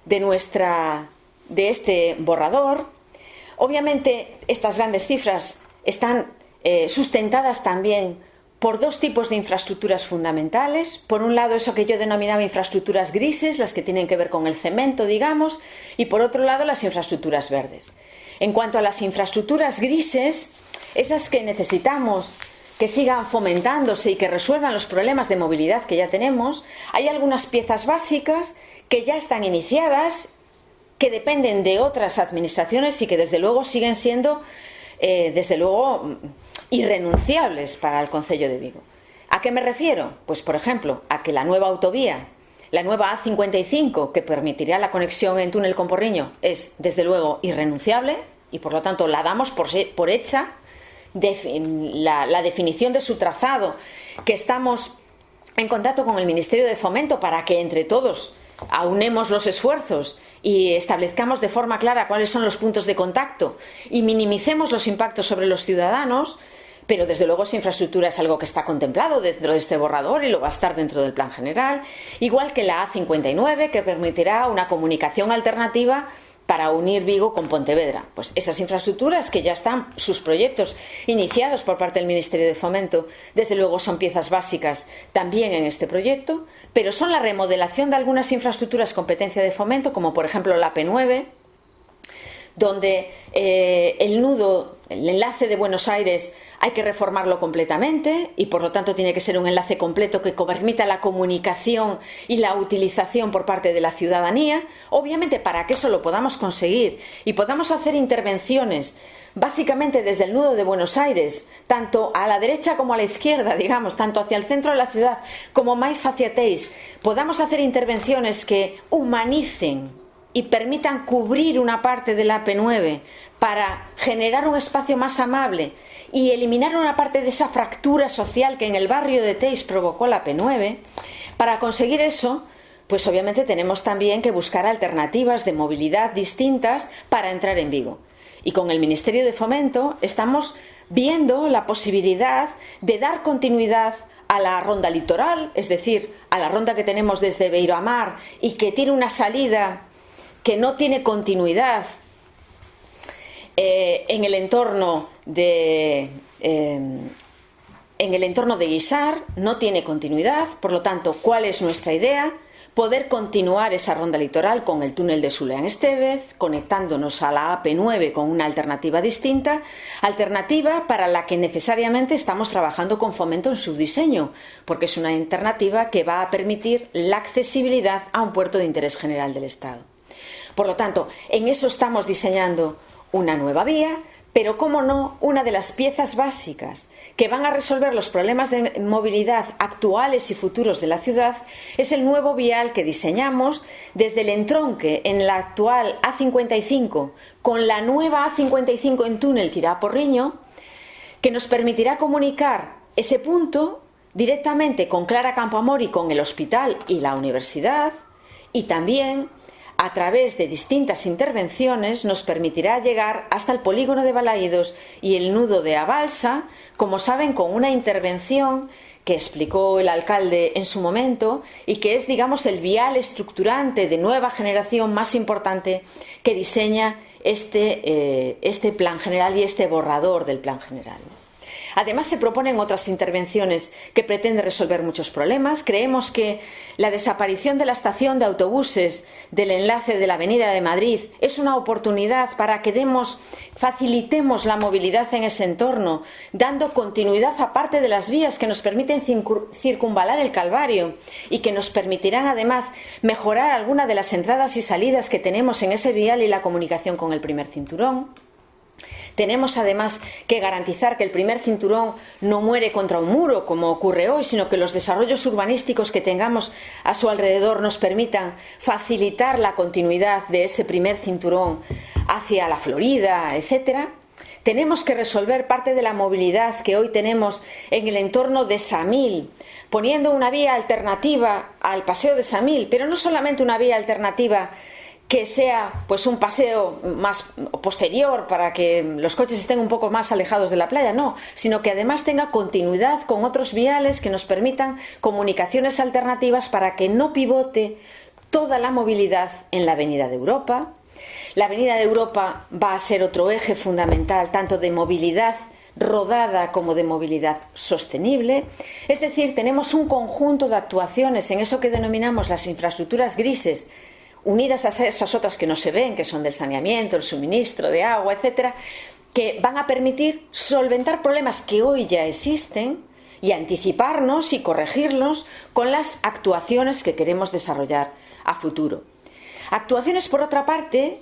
de este borrador. Obviamente, estas grandes cifras están sustentadas también por dos tipos de infraestructuras fundamentales. Por un lado, eso que yo denominaba infraestructuras grises, las que tienen que ver con el cemento, digamos, y por otro lado, las infraestructuras verdes. En cuanto a las infraestructuras grises, esas que necesitamos que sigan fomentándose y que resuelvan los problemas de movilidad que ya tenemos, hay algunas piezas básicas que ya están iniciadas, que dependen de otras administraciones y que desde luego siguen siendo, irrenunciables para el Concello de Vigo. ¿A qué me refiero? Pues, por ejemplo, a que la nueva autovía, la nueva A55, que permitirá la conexión en túnel con Porriño, es desde luego irrenunciable y por lo tanto la damos por hecha. La definición de su trazado, que estamos en contacto con el Ministerio de Fomento para que entre todos aunemos los esfuerzos y establezcamos de forma clara cuáles son los puntos de contacto y minimicemos los impactos sobre los ciudadanos. Pero desde luego esa infraestructura es algo que está contemplado dentro de este borrador y lo va a estar dentro del plan general, igual que la A59, que permitirá una comunicación alternativa para unir Vigo con Pontevedra. Pues esas infraestructuras, que ya están sus proyectos iniciados por parte del Ministerio de Fomento, desde luego son piezas básicas también en este proyecto, pero son la remodelación de algunas infraestructuras competencia de Fomento, como por ejemplo la P9, donde el enlace de Buenos Aires hay que reformarlo completamente y por lo tanto tiene que ser un enlace completo que permita la comunicación y la utilización por parte de la ciudadanía. Obviamente, para que eso lo podamos conseguir y podamos hacer intervenciones básicamente desde el nudo de Buenos Aires, tanto a la derecha como a la izquierda, digamos, tanto hacia el centro de la ciudad como más hacia Teis, podamos hacer intervenciones que humanicen y permitan cubrir una parte de la P9 para generar un espacio más amable y eliminar una parte de esa fractura social que en el barrio de Teis provocó la P9. Para conseguir eso, pues obviamente tenemos también que buscar alternativas de movilidad distintas para entrar en Vigo. Y con el Ministerio de Fomento estamos viendo la posibilidad de dar continuidad a la ronda litoral, es decir, a la ronda que tenemos desde Beiro a Mar y que tiene una salida que no tiene continuidad en el entorno de Guisar, no tiene continuidad. Por lo tanto, ¿cuál es nuestra idea? Poder continuar esa ronda litoral con el túnel de Suleán-Estévez, conectándonos a la AP9 con una alternativa distinta, alternativa para la que necesariamente estamos trabajando con Fomento en su diseño, porque es una alternativa que va a permitir la accesibilidad a un puerto de interés general del Estado. Por lo tanto, en eso estamos diseñando una nueva vía, pero, cómo no, una de las piezas básicas que van a resolver los problemas de movilidad actuales y futuros de la ciudad es el nuevo vial que diseñamos desde el entronque en la actual A55 con la nueva A55 en túnel que irá a Porriño, que nos permitirá comunicar ese punto directamente con Clara Campoamor y con el hospital y la universidad, y también a través de distintas intervenciones nos permitirá llegar hasta el polígono de Balaídos y el nudo de Abalsa, como saben, con una intervención que explicó el alcalde en su momento y que es, digamos, el vial estructurante de nueva generación más importante que diseña este plan general y este borrador del plan general. Además, se proponen otras intervenciones que pretenden resolver muchos problemas. Creemos que la desaparición de la estación de autobuses del enlace de la Avenida de Madrid es una oportunidad para que facilitemos la movilidad en ese entorno, dando continuidad a parte de las vías que nos permiten circunvalar el Calvario y que nos permitirán además mejorar alguna de las entradas y salidas que tenemos en ese vial y la comunicación con el primer cinturón. Tenemos además que garantizar que el primer cinturón no muere contra un muro, como ocurre hoy, sino que los desarrollos urbanísticos que tengamos a su alrededor nos permitan facilitar la continuidad de ese primer cinturón hacia la Florida, etcétera. Tenemos que resolver parte de la movilidad que hoy tenemos en el entorno de Samil, poniendo una vía alternativa al paseo de Samil, pero no solamente una vía alternativa que sea pues un paseo más posterior para que los coches estén un poco más alejados de la playa, no, sino que además tenga continuidad con otros viales que nos permitan comunicaciones alternativas para que no pivote toda la movilidad en la Avenida de Europa. La Avenida de Europa va a ser otro eje fundamental tanto de movilidad rodada como de movilidad sostenible. Es decir, tenemos un conjunto de actuaciones en eso que denominamos las infraestructuras grises, unidas a esas otras que no se ven, que son del saneamiento, el suministro de agua, etcétera, que van a permitir solventar problemas que hoy ya existen y anticiparnos y corregirlos con las actuaciones que queremos desarrollar a futuro. Actuaciones, por otra parte,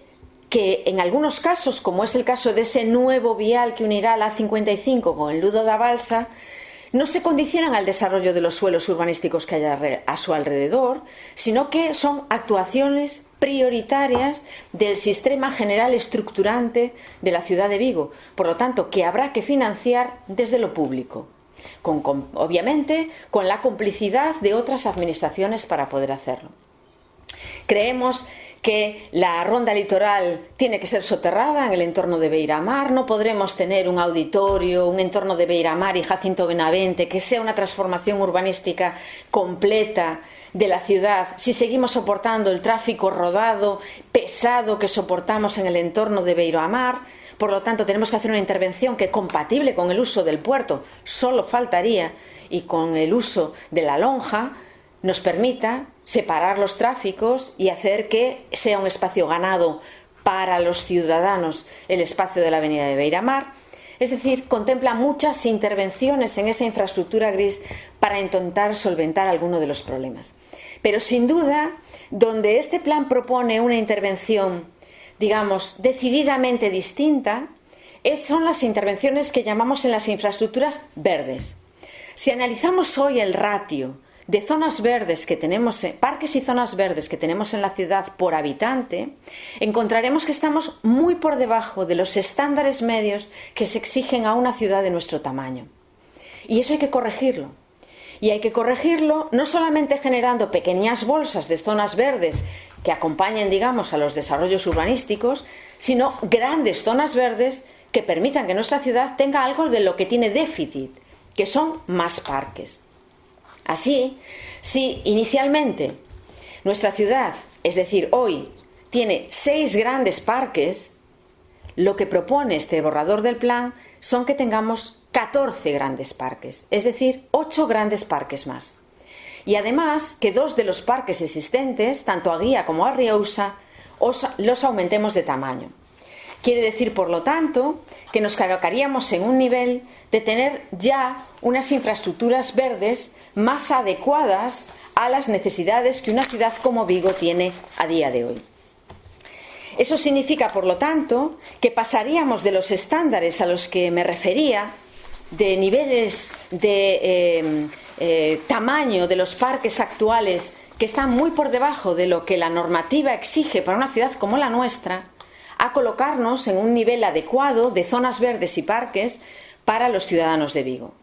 que en algunos casos, como es el caso de ese nuevo vial que unirá la A55 con el nudo da Balsa, no se condicionan al desarrollo de los suelos urbanísticos que haya a su alrededor, sino que son actuaciones prioritarias del sistema general estructurante de la ciudad de Vigo, por lo tanto, que habrá que financiar desde lo público, obviamente con la complicidad de otras administraciones para poder hacerlo. Creemos que la ronda litoral tiene que ser soterrada en el entorno de Beira-Mar. No podremos tener un auditorio, un entorno de Beira-Mar y Jacinto Benavente que sea una transformación urbanística completa de la ciudad si seguimos soportando el tráfico rodado, pesado que soportamos en el entorno de Beira-Mar. Por lo tanto, tenemos que hacer una intervención que, compatible con el uso del puerto, solo faltaría, y con el uso de la lonja, nos permita separar los tráficos y hacer que sea un espacio ganado para los ciudadanos el espacio de la avenida de Beira-Mar. Es decir, contempla muchas intervenciones en esa infraestructura gris para intentar solventar alguno de los problemas. Pero sin duda, donde este plan propone una intervención, digamos, decididamente distinta, son las intervenciones que llamamos en las infraestructuras verdes. Si analizamos hoy el ratio de zonas verdes que tenemos, parques y zonas verdes que tenemos en la ciudad por habitante, encontraremos que estamos muy por debajo de los estándares medios que se exigen a una ciudad de nuestro tamaño. Y eso hay que corregirlo. Y hay que corregirlo no solamente generando pequeñas bolsas de zonas verdes que acompañen, digamos, a los desarrollos urbanísticos, sino grandes zonas verdes que permitan que nuestra ciudad tenga algo de lo que tiene déficit, que son más parques. Así, si inicialmente nuestra ciudad, es decir, hoy, tiene 6 grandes parques, lo que propone este borrador del plan son que tengamos 14 grandes parques, es decir, 8 grandes parques más. Y además que 2 de los parques existentes, tanto a Guía como a Riousa, los aumentemos de tamaño. Quiere decir, por lo tanto, que nos colocaríamos en un nivel de tener ya unas infraestructuras verdes más adecuadas a las necesidades que una ciudad como Vigo tiene a día de hoy. Eso significa, por lo tanto, que pasaríamos de los estándares a los que me refería, de niveles de tamaño de los parques actuales que están muy por debajo de lo que la normativa exige para una ciudad como la nuestra, a colocarnos en un nivel adecuado de zonas verdes y parques para los ciudadanos de Vigo.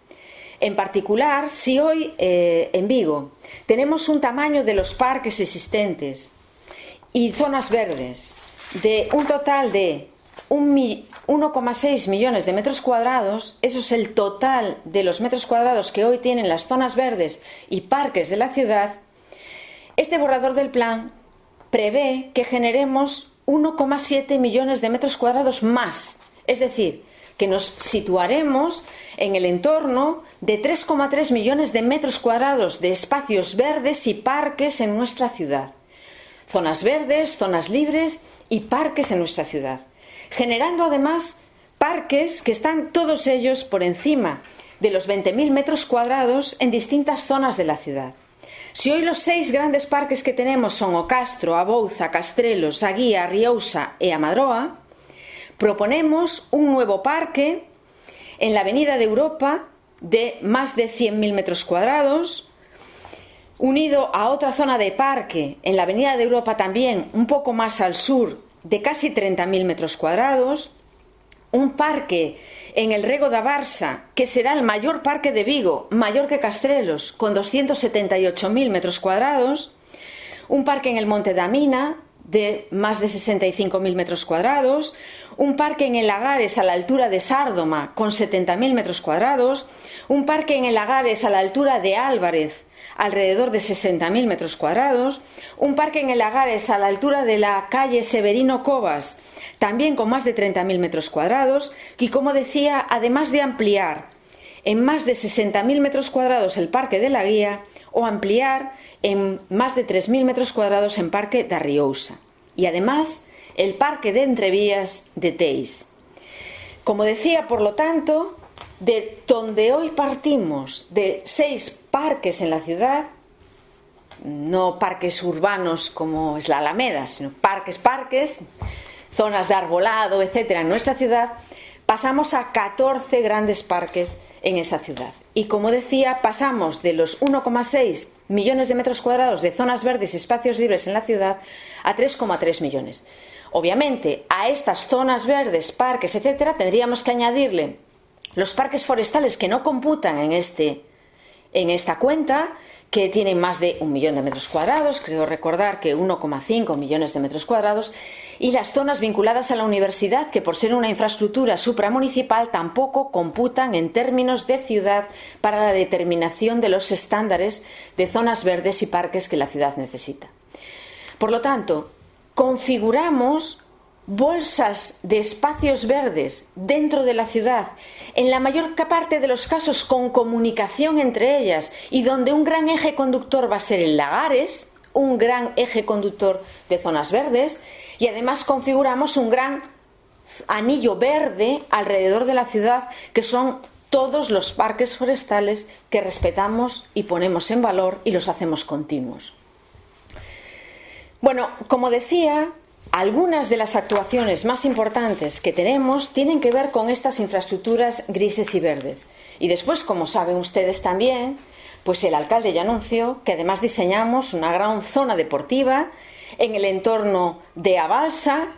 En particular, si hoy en Vigo tenemos un tamaño de los parques existentes y zonas verdes de un total de 1,6 millones de metros cuadrados, eso es el total de los metros cuadrados que hoy tienen las zonas verdes y parques de la ciudad, este borrador del plan prevé que generemos 1,7 millones de metros cuadrados más. Es decir, que nos situaremos en el entorno de 3,3 millones de metros cuadrados de espacios verdes y parques en nuestra ciudad. Zonas verdes, zonas libres y parques en nuestra ciudad, generando además parques que están todos ellos por encima de los 20.000 metros cuadrados en distintas zonas de la ciudad. Si hoy los 6 grandes parques que tenemos son O Castro, A Bouza, Castrelos, A Guía, Riousa e A Madroa, proponemos un nuevo parque en la Avenida de Europa de más de 100.000 metros cuadrados, unido a otra zona de parque en la Avenida de Europa también un poco más al sur de casi 30.000 metros cuadrados, un parque en el Rego da Barça, que será el mayor parque de Vigo, mayor que Castrelos, con 278.000 metros cuadrados, un parque en el Monte da Mina, de más de 65.000 metros cuadrados, un parque en el Lagares a la altura de Sárdoma, con 70.000 metros cuadrados, un parque en el Lagares a la altura de Álvarez, alrededor de 60.000 metros cuadrados, un parque en el Lagares a la altura de la calle Severino Covas, también con más de 30.000 metros cuadrados, y como decía, además de ampliar en más de 60.000 metros cuadrados el Parque de la Guía, o ampliar en más de 3.000 metros cuadrados en Parque da Riousa, y además el Parque de Entrevías de Teis. Como decía, por lo tanto, de donde hoy partimos de 6 parques en la ciudad, no parques urbanos como es la Alameda, sino parques, zonas de arbolado, etcétera, en nuestra ciudad, pasamos a 14 grandes parques en esa ciudad. Y como decía, pasamos de los 1,6 millones de metros cuadrados de zonas verdes y espacios libres en la ciudad a 3,3 millones. Obviamente, a estas zonas verdes, parques, etcétera, tendríamos que añadirle los parques forestales que no computan en esta cuenta, que tienen más de 1 millón de metros cuadrados, creo recordar que 1,5 millones de metros cuadrados, y las zonas vinculadas a la universidad, que por ser una infraestructura supramunicipal tampoco computan en términos de ciudad para la determinación de los estándares de zonas verdes y parques que la ciudad necesita. Por lo tanto, configuramos bolsas de espacios verdes dentro de la ciudad, en la mayor parte de los casos con comunicación entre ellas, y donde un gran eje conductor va a ser el Lagares, un gran eje conductor de zonas verdes, y además configuramos un gran anillo verde alrededor de la ciudad, que son todos los parques forestales que respetamos y ponemos en valor y los hacemos continuos. Bueno, como decía, algunas de las actuaciones más importantes que tenemos tienen que ver con estas infraestructuras grises y verdes. Y después, como saben ustedes también, pues el alcalde ya anunció que además diseñamos una gran zona deportiva en el entorno de A Balsa,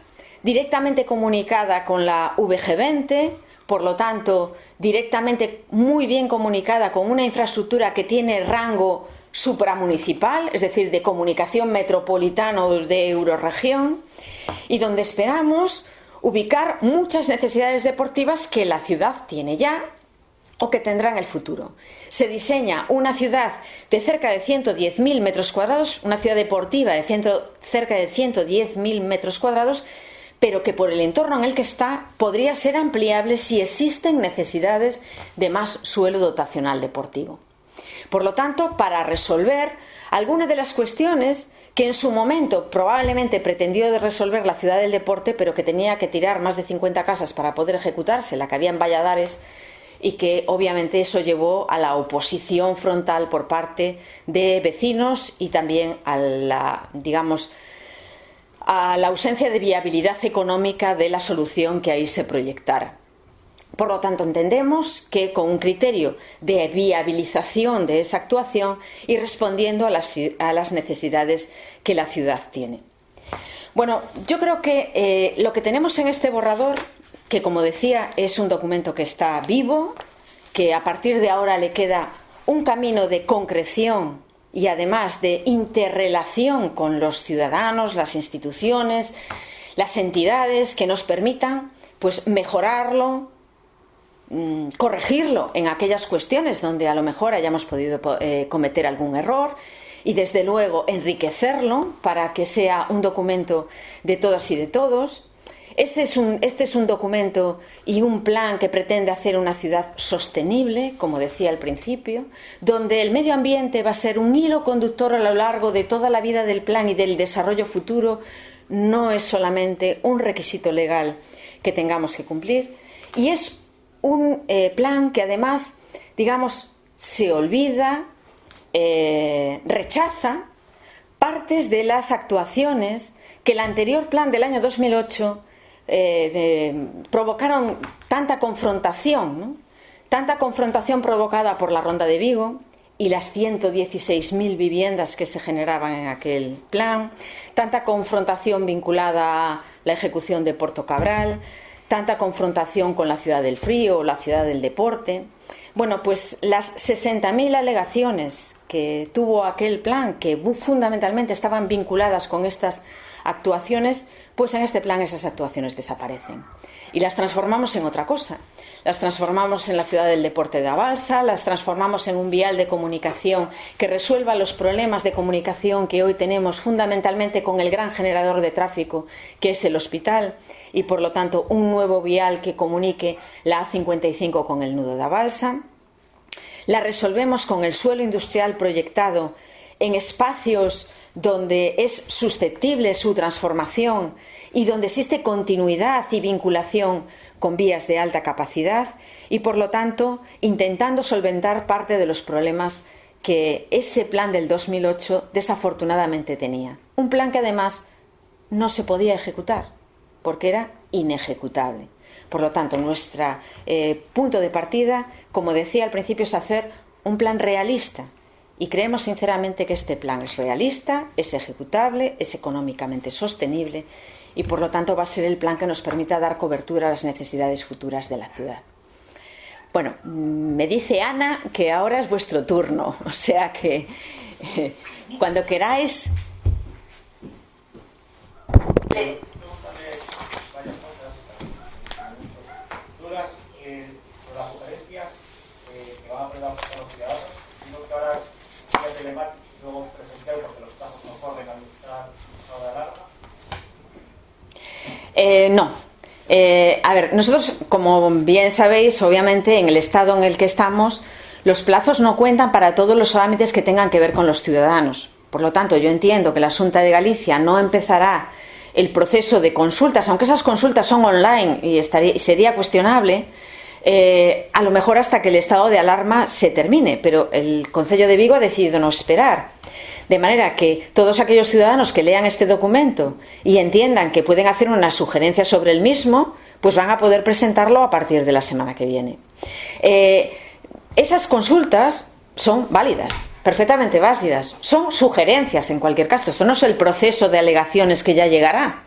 directamente comunicada con la VG20, por lo tanto, directamente muy bien comunicada con una infraestructura que tiene rango supramunicipal, es decir, de comunicación metropolitana o de eurorregión, y donde esperamos ubicar muchas necesidades deportivas que la ciudad tiene ya o que tendrá en el futuro. Se diseña una ciudad de cerca de 110.000 metros cuadrados, una ciudad deportiva de cerca de 110.000 metros cuadrados, pero que por el entorno en el que está podría ser ampliable si existen necesidades de más suelo dotacional deportivo. Por lo tanto, para resolver algunas de las cuestiones que en su momento probablemente pretendió resolver la ciudad del deporte, pero que tenía que tirar más de 50 casas para poder ejecutarse, la que había en Valladares, y que obviamente eso llevó a la oposición frontal por parte de vecinos y también a la ausencia de viabilidad económica de la solución que ahí se proyectara. Por lo tanto, entendemos que con un criterio de viabilización de esa actuación y respondiendo a las necesidades que la ciudad tiene. Bueno, yo creo que lo que tenemos en este borrador, que como decía es un documento que está vivo, que a partir de ahora le queda un camino de concreción y además de interrelación con los ciudadanos, las instituciones, las entidades que nos permitan pues mejorarlo, corregirlo en aquellas cuestiones donde a lo mejor hayamos podido cometer algún error y desde luego enriquecerlo para que sea un documento de todas y de todos. Este es un documento y un plan que pretende hacer una ciudad sostenible, como decía al principio, donde el medio ambiente va a ser un hilo conductor a lo largo de toda la vida del plan y del desarrollo futuro. No es solamente un requisito legal que tengamos que cumplir, y es un plan que además, digamos, se olvida, rechaza partes de las actuaciones que el anterior plan del año 2008 provocaron tanta confrontación, ¿no? Tanta confrontación provocada por la Ronda de Vigo y las 116.000 viviendas que se generaban en aquel plan, tanta confrontación vinculada a la ejecución de Porto Cabral, tanta confrontación con la ciudad del frío o la ciudad del deporte. Bueno, pues las 60.000 alegaciones que tuvo aquel plan, que fundamentalmente estaban vinculadas con estas actuaciones, pues en este plan esas actuaciones desaparecen y las transformamos en otra cosa. Las transformamos en la ciudad del deporte de Abalsa, las transformamos en un vial de comunicación que resuelva los problemas de comunicación que hoy tenemos fundamentalmente con el gran generador de tráfico que es el hospital, y por lo tanto un nuevo vial que comunique la A55 con el nudo de Abalsa. La resolvemos con el suelo industrial proyectado en espacios donde es susceptible su transformación y donde existe continuidad y vinculación con vías de alta capacidad, y por lo tanto intentando solventar parte de los problemas que ese plan del 2008 desafortunadamente tenía. Un plan que además no se podía ejecutar porque era inejecutable. Por lo tanto, nuestro punto de partida, como decía al principio, es hacer un plan realista, y creemos sinceramente que este plan es realista, es ejecutable, es económicamente sostenible, y por lo tanto va a ser el plan que nos permita dar cobertura a las necesidades futuras de la ciudad. Bueno, me dice Ana que ahora es vuestro turno, o sea que cuando queráis. Sí. Dudas sobre las sugerencias que van a poder aportar los ciudadanos. Digo que ahora es vía telemática y luego presencial porque los plazos no corren al estado de alarma. No. A ver, nosotros, como bien sabéis, obviamente en el estado en el que estamos, los plazos no cuentan para todos los trámites que tengan que ver con los ciudadanos. Por lo tanto, yo entiendo que la Xunta de Galicia no empezará el proceso de consultas, aunque esas consultas son online y sería cuestionable, a lo mejor hasta que el estado de alarma se termine, pero el Concello de Vigo ha decidido no esperar. De manera que todos aquellos ciudadanos que lean este documento y entiendan que pueden hacer unas sugerencias sobre el mismo, pues van a poder presentarlo a partir de la semana que viene. Esas consultas son válidas, perfectamente válidas. Son sugerencias en cualquier caso. Esto no es el proceso de alegaciones que ya llegará.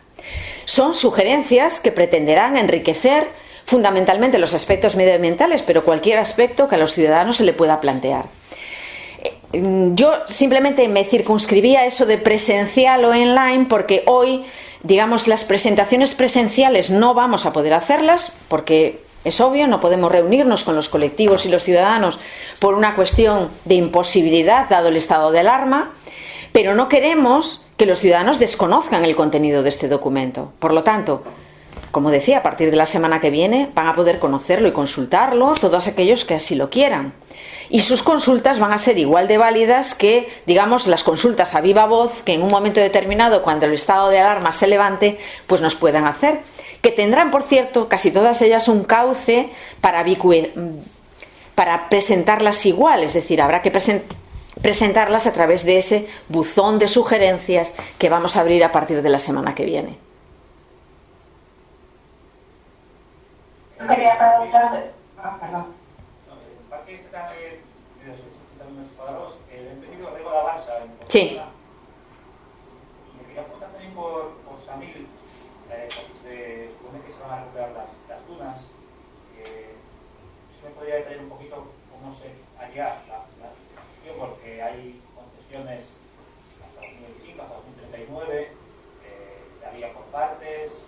Son sugerencias que pretenderán enriquecer fundamentalmente los aspectos medioambientales, pero cualquier aspecto que a los ciudadanos se le pueda plantear. Yo simplemente me circunscribía a eso de presencial o online porque hoy, digamos, las presentaciones presenciales no vamos a poder hacerlas porque es obvio, no podemos reunirnos con los colectivos y los ciudadanos por una cuestión de imposibilidad dado el estado de alarma, pero no queremos que los ciudadanos desconozcan el contenido de este documento. Por lo tanto, como decía, a partir de la semana que viene van a poder conocerlo y consultarlo todos aquellos que así lo quieran. Y sus consultas van a ser igual de válidas que, digamos, las consultas a viva voz que en un momento determinado, cuando el estado de alarma se levante, pues nos puedan hacer. Que tendrán, por cierto, casi todas ellas un cauce para presentarlas igual. Es decir, habrá que presentarlas a través de ese buzón de sugerencias que vamos a abrir a partir de la semana que viene. Quería preguntarle. Perdón. Sí. Y me quería preguntar también por Samil, se supone que se van a recuperar las dunas. Si me podría detallar un poquito cómo se haría la gestión, porque hay concesiones hasta 2025, hasta 2039, se haría por partes.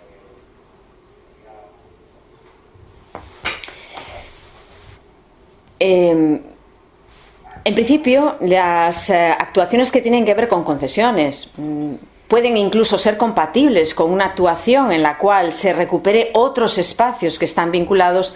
En principio, las actuaciones que tienen que ver con concesiones, pueden incluso ser compatibles con una actuación en la cual se recupere otros espacios que están vinculados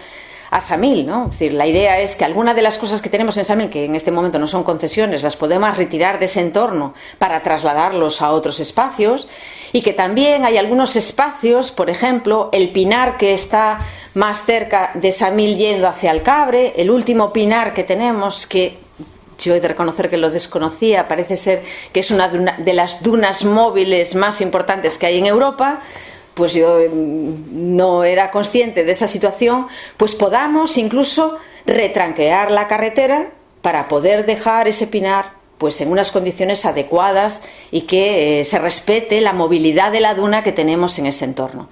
a Samil, ¿no? Es decir, la idea es que algunas de las cosas que tenemos en Samil, que en este momento no son concesiones, las podemos retirar de ese entorno para trasladarlos a otros espacios, y que también hay algunos espacios, por ejemplo, el pinar que está más cerca de Samil yendo hacia el Cabre, el último pinar que tenemos, que yo he de reconocer que lo desconocía, parece ser que es una de las dunas móviles más importantes que hay en Europa, pues yo no era consciente de esa situación, pues podamos incluso retranquear la carretera para poder dejar ese pinar pues en unas condiciones adecuadas y que se respete la movilidad de la duna que tenemos en ese entorno.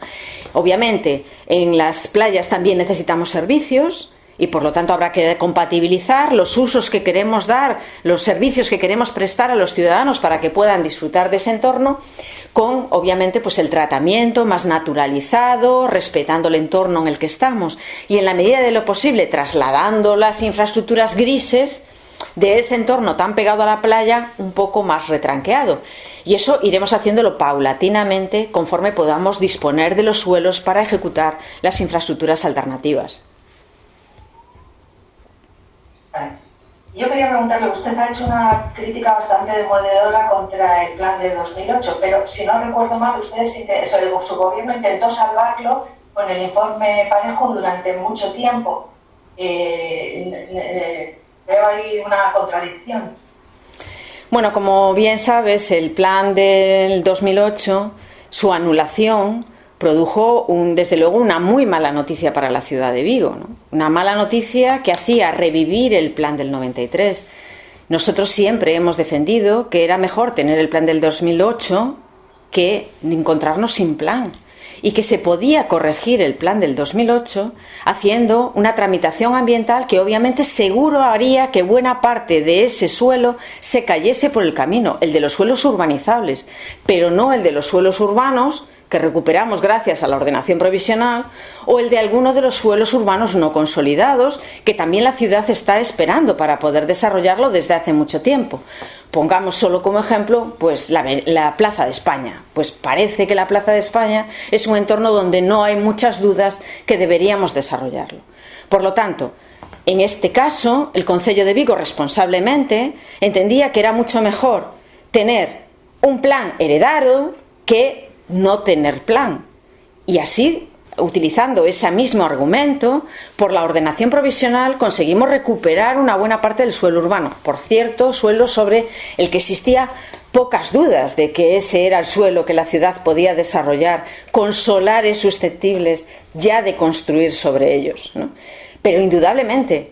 Obviamente, en las playas también necesitamos servicios, y por lo tanto habrá que compatibilizar los usos que queremos dar, los servicios que queremos prestar a los ciudadanos para que puedan disfrutar de ese entorno, con obviamente pues el tratamiento más naturalizado, respetando el entorno en el que estamos, y en la medida de lo posible trasladando las infraestructuras grises de ese entorno tan pegado a la playa un poco más retranqueado. Y eso iremos haciéndolo paulatinamente conforme podamos disponer de los suelos para ejecutar las infraestructuras alternativas. Yo quería preguntarle, usted ha hecho una crítica bastante demoledora contra el plan de 2008, pero si no recuerdo mal, su gobierno intentó salvarlo con el informe Parejo durante mucho tiempo. Veo ahí una contradicción. Bueno, como bien sabes, el plan del 2008, su anulación, produjo desde luego una muy mala noticia para la ciudad de Vigo, ¿no? Una mala noticia que hacía revivir el plan del 93. Nosotros siempre hemos defendido que era mejor tener el plan del 2008 que encontrarnos sin plan, y que se podía corregir el plan del 2008 haciendo una tramitación ambiental que obviamente seguro haría que buena parte de ese suelo se cayese por el camino, el de los suelos urbanizables, pero no el de los suelos urbanos que recuperamos gracias a la ordenación provisional, o el de algunos de los suelos urbanos no consolidados que también la ciudad está esperando para poder desarrollarlo desde hace mucho tiempo. Pongamos solo como ejemplo pues la Plaza de España. Pues parece que la Plaza de España es un entorno donde no hay muchas dudas que deberíamos desarrollarlo. Por lo tanto, en este caso, el Concello de Vigo responsablemente entendía que era mucho mejor tener un plan heredado que no tener plan, y así, utilizando ese mismo argumento, por la ordenación provisional conseguimos recuperar una buena parte del suelo urbano. Por cierto, suelo sobre el que existía pocas dudas de que ese era el suelo que la ciudad podía desarrollar, con solares susceptibles ya de construir sobre ellos, ¿no? Pero indudablemente,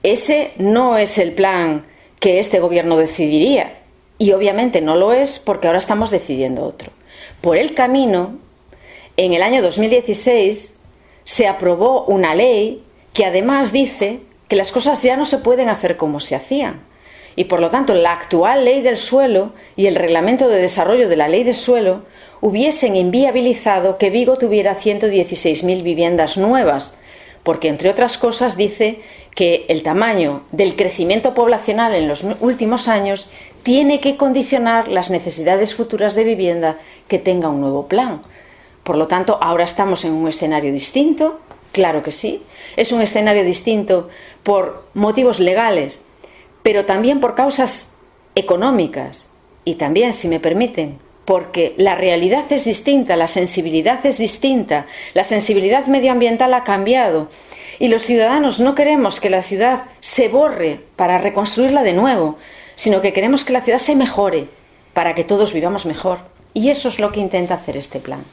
ese no es el plan que este gobierno decidiría, y obviamente no lo es porque ahora estamos decidiendo otro. Por el camino, en el año 2016 se aprobó una ley que además dice que las cosas ya no se pueden hacer como se hacían, y por lo tanto la actual ley del suelo y el reglamento de desarrollo de la ley del suelo hubiesen inviabilizado que Vigo tuviera 116.000 viviendas nuevas, porque entre otras cosas dice que el tamaño del crecimiento poblacional en los últimos años tiene que condicionar las necesidades futuras de vivienda que tenga un nuevo plan. Por lo tanto, ahora estamos en un escenario distinto, claro que sí, es un escenario distinto por motivos legales, pero también por causas económicas, y también, si me permiten, porque la realidad es distinta, la sensibilidad es distinta, la sensibilidad medioambiental ha cambiado, y los ciudadanos no queremos que la ciudad se borre para reconstruirla de nuevo, sino que queremos que la ciudad se mejore para que todos vivamos mejor. Y eso es lo que intenta hacer este plan.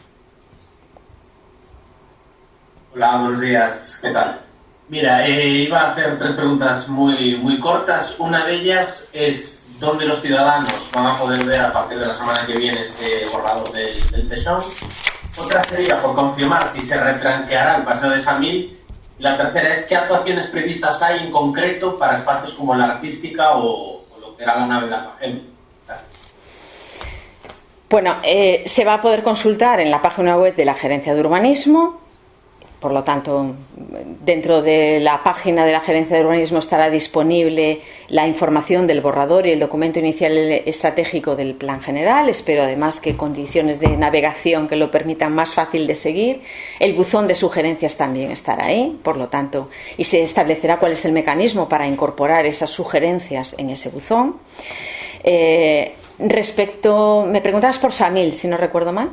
Hola, buenos días. ¿Qué tal? Mira, iba a hacer 3 preguntas muy cortas. Una de ellas es dónde los ciudadanos van a poder ver a partir de la semana que viene este borrador del Tesón. Otra sería por confirmar si se retranqueará el paseo de Samil. La tercera es qué actuaciones previstas hay en concreto para espacios como la artística o lo que era la nave de la FAGEM. Bueno, se va a poder consultar en la página web de la Gerencia de Urbanismo Por lo tanto, dentro de la página de la Gerencia de Urbanismo estará disponible la información del borrador y el documento inicial estratégico del Plan General. Espero además que condiciones de navegación que lo permitan más fácil de seguir. El buzón de sugerencias también estará ahí, por lo tanto, y se establecerá cuál es el mecanismo para incorporar esas sugerencias en ese buzón. Me preguntabas por Samil, si no recuerdo mal.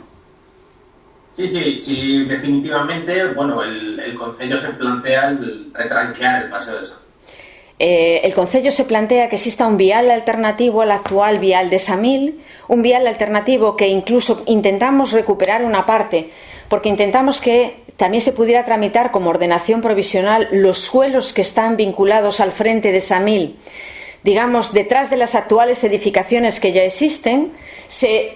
Sí, definitivamente, bueno, el Concello se plantea el retranquear el Paseo de Samil. El Concello se plantea que exista un vial alternativo al actual vial de Samil, un vial alternativo que incluso intentamos recuperar una parte, porque intentamos que también se pudiera tramitar como ordenación provisional los suelos que están vinculados al frente de Samil. Digamos, detrás de las actuales edificaciones que ya existen, se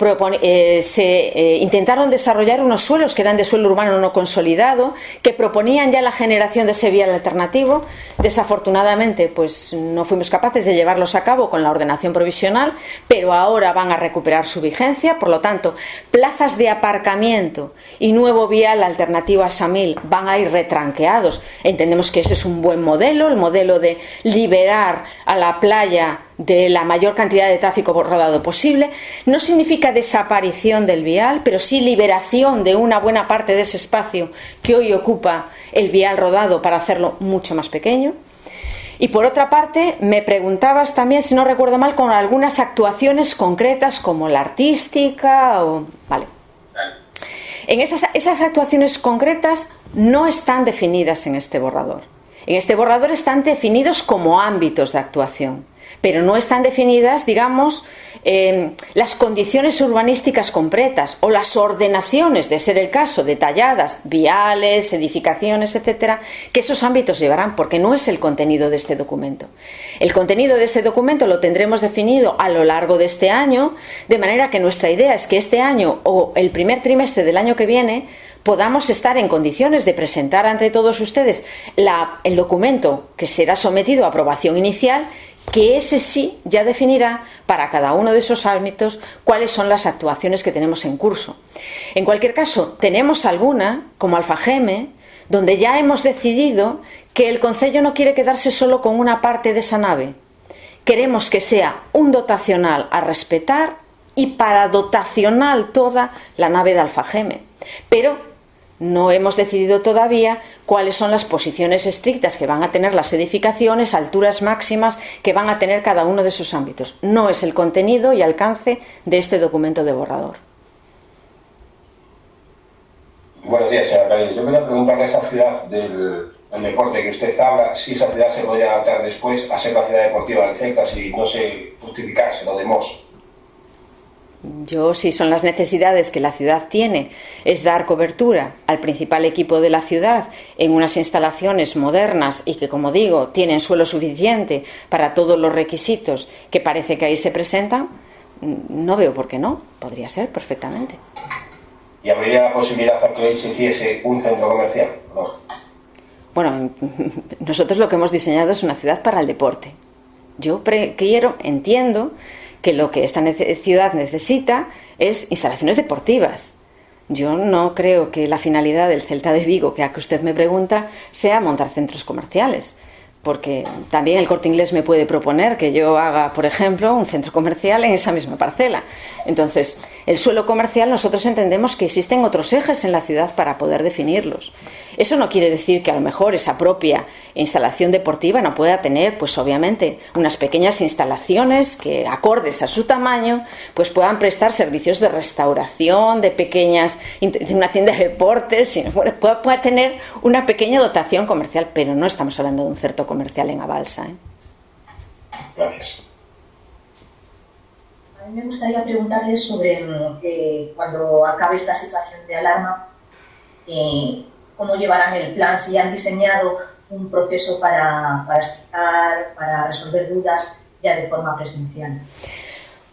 intentaron desarrollar unos suelos que eran de suelo urbano no consolidado, que proponían ya la generación de ese vial alternativo. Desafortunadamente, pues no fuimos capaces de llevarlos a cabo con la ordenación provisional, pero ahora van a recuperar su vigencia. Por lo tanto, plazas de aparcamiento y nuevo vial alternativo a Samil van a ir retranqueados. Entendemos que ese es un buen modelo, el modelo de liberar a la playa de la mayor cantidad de tráfico rodado posible. No significa desaparición del vial, pero sí liberación de una buena parte de ese espacio que hoy ocupa el vial rodado para hacerlo mucho más pequeño. Y por otra parte, me preguntabas también, si no recuerdo mal, con algunas actuaciones concretas como la artística o... Vale. En esas actuaciones concretas no están definidas en este borrador. En este borrador están definidos como ámbitos de actuación, pero no están definidas, digamos, las condiciones urbanísticas concretas o las ordenaciones, de ser el caso, detalladas, viales, edificaciones, etcétera, que esos ámbitos llevarán, porque no es el contenido de este documento. El contenido de ese documento lo tendremos definido a lo largo de este año, de manera que nuestra idea es que este año o el primer trimestre del año que viene podamos estar en condiciones de presentar ante todos ustedes el documento que será sometido a aprobación inicial, que ese sí ya definirá para cada uno de esos ámbitos cuáles son las actuaciones que tenemos en curso. En cualquier caso, tenemos alguna, como Alfageme, donde ya hemos decidido que el Concello no quiere quedarse solo con una parte de esa nave. Queremos que sea un dotacional a respetar y para dotacional toda la nave de Alfageme. Pero no hemos decidido todavía cuáles son las posiciones estrictas que van a tener las edificaciones, alturas máximas que van a tener cada uno de esos ámbitos. No es el contenido y alcance de este documento de borrador. Buenos días, señora Carrillo. Yo quería preguntarle a esa ciudad del deporte que usted habla, si esa ciudad se podría adaptar después a ser la ciudad deportiva del Celta, si no sé justificarse lo de Mos. Si son las necesidades que la ciudad tiene, es dar cobertura al principal equipo de la ciudad en unas instalaciones modernas y que, como digo, tienen suelo suficiente para todos los requisitos que parece que ahí se presentan, no veo por qué no, podría ser perfectamente. ¿Y habría la posibilidad de que ahí se hiciese un centro comercial? ¿No? Bueno, nosotros lo que hemos diseñado es una ciudad para el deporte. Yo entiendo que lo que esta ciudad necesita es instalaciones deportivas. Yo no creo que la finalidad del Celta de Vigo, que a que usted me pregunta, sea montar centros comerciales, porque también el Corte Inglés me puede proponer que yo haga, por ejemplo, un centro comercial en esa misma parcela. Entonces, el suelo comercial, nosotros entendemos que existen otros ejes en la ciudad para poder definirlos. Eso no quiere decir que a lo mejor esa propia instalación deportiva no pueda tener, pues obviamente, unas pequeñas instalaciones que, acordes a su tamaño, pues puedan prestar servicios de restauración, de una tienda de deportes, pueda tener una pequeña dotación comercial, pero no estamos hablando de un centro comercial en Abalsa. Gracias. A mí me gustaría preguntarle sobre cuando acabe esta situación de alarma, cómo llevarán el plan, si ya han diseñado un proceso para explicar, para resolver dudas ya de forma presencial.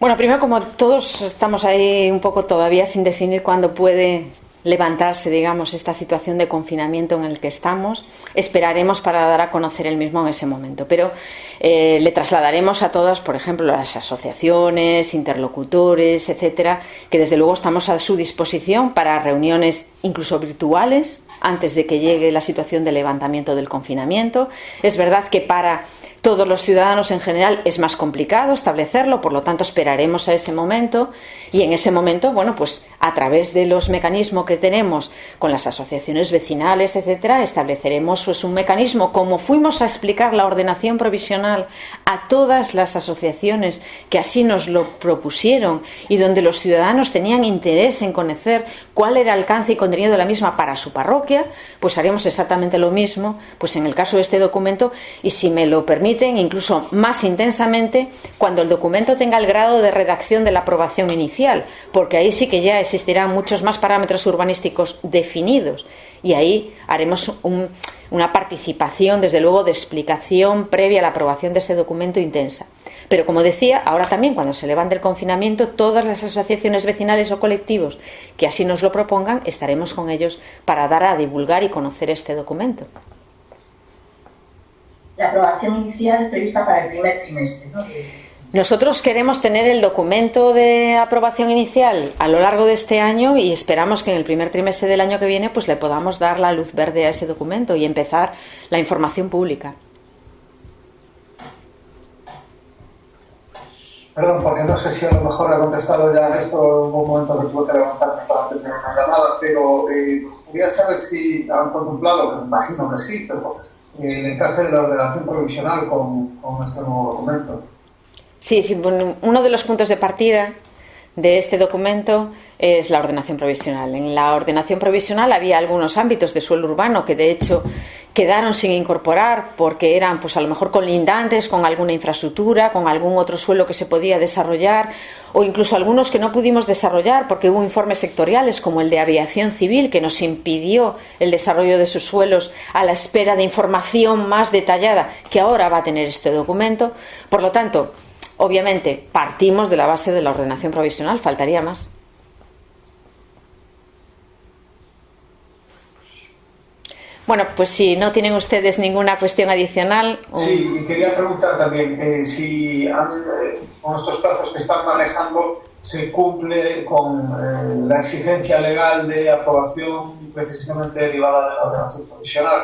Bueno, primero, como todos estamos ahí un poco todavía sin definir cuándo puede levantarse, digamos, esta situación de confinamiento en el que estamos, esperaremos para dar a conocer el mismo en ese momento. Pero le trasladaremos a todas, por ejemplo, a las asociaciones, interlocutores, etcétera, que desde luego estamos a su disposición para reuniones incluso virtuales antes de que llegue la situación de levantamiento del confinamiento. Es verdad que para todos los ciudadanos en general es más complicado establecerlo, por lo tanto esperaremos a ese momento y en ese momento, bueno, pues a través de los mecanismos que tenemos con las asociaciones vecinales, etcétera, estableceremos pues un mecanismo como fuimos a explicar la ordenación provisional a todas las asociaciones que así nos lo propusieron y donde los ciudadanos tenían interés en conocer cuál era el alcance y contenido de la misma para su parroquia, pues haremos exactamente lo mismo pues en el caso de este documento y, si me lo permiten, incluso más intensamente cuando el documento tenga el grado de redacción de la aprobación inicial, porque ahí sí que ya existirán muchos más parámetros urbanísticos definidos y ahí haremos una participación, desde luego, de explicación previa a la aprobación de ese documento intensa. Pero, como decía, ahora también, cuando se levante el confinamiento, todas las asociaciones vecinales o colectivos que así nos lo propongan, estaremos con ellos para dar a divulgar y conocer este documento. La aprobación inicial prevista para el primer trimestre, ¿no? Nosotros queremos tener el documento de aprobación inicial a lo largo de este año y esperamos que en el primer trimestre del año que viene pues le podamos dar la luz verde a ese documento y empezar la información pública. Perdón, porque no sé si a lo mejor he contestado ya esto, hubo un momento que tuve que levantarme para atender una llamada, pero me gustaría saber si han contemplado, que me imagino que sí, pero el encaje de la ordenación provisional con este nuevo documento. Sí, bueno, uno de los puntos de partida de este documento es la ordenación provisional. En la ordenación provisional había algunos ámbitos de suelo urbano que de hecho quedaron sin incorporar porque eran pues a lo mejor colindantes con alguna infraestructura, con algún otro suelo que se podía desarrollar o incluso algunos que no pudimos desarrollar porque hubo informes sectoriales como el de aviación civil que nos impidió el desarrollo de sus suelos a la espera de información más detallada que ahora va a tener este documento. Por lo tanto, obviamente, partimos de la base de la ordenación provisional, faltaría más. Bueno, pues si no tienen ustedes ninguna cuestión adicional. Sí, y quería preguntar también si con estos plazos que están manejando se cumple con la exigencia legal de aprobación precisamente derivada de la ordenación provisional.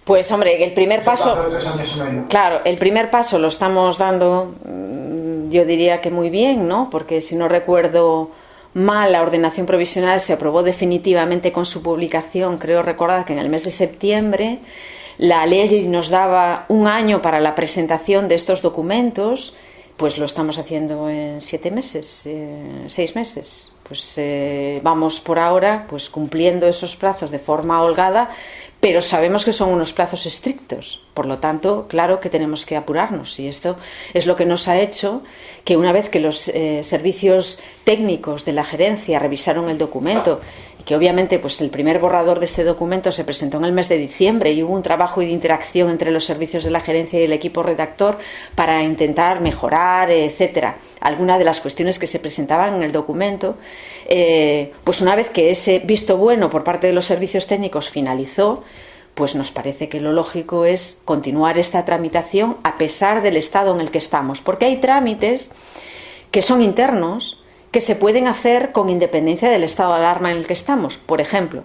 Pues hombre, el primer paso, claro, el primer paso lo estamos dando, yo diría que muy bien, ¿no? Porque si no recuerdo mal, la ordenación provisional se aprobó definitivamente con su publicación, creo recordar que en el mes de septiembre. La ley nos daba un año para la presentación de estos documentos, pues lo estamos haciendo en 7 meses, 6 meses. Pues vamos por ahora pues cumpliendo esos plazos de forma holgada, pero sabemos que son unos plazos estrictos. Por lo tanto, claro que tenemos que apurarnos y esto es lo que nos ha hecho que una vez que los servicios técnicos de la gerencia revisaron el documento y que obviamente pues el primer borrador de este documento se presentó en el mes de diciembre y hubo un trabajo de interacción entre los servicios de la gerencia y el equipo redactor para intentar mejorar, etcétera, algunas de las cuestiones que se presentaban en el documento, pues una vez que ese visto bueno por parte de los servicios técnicos finalizó, pues nos parece que lo lógico es continuar esta tramitación a pesar del estado en el que estamos, porque hay trámites que son internos que se pueden hacer con independencia del estado de alarma en el que estamos. Por ejemplo,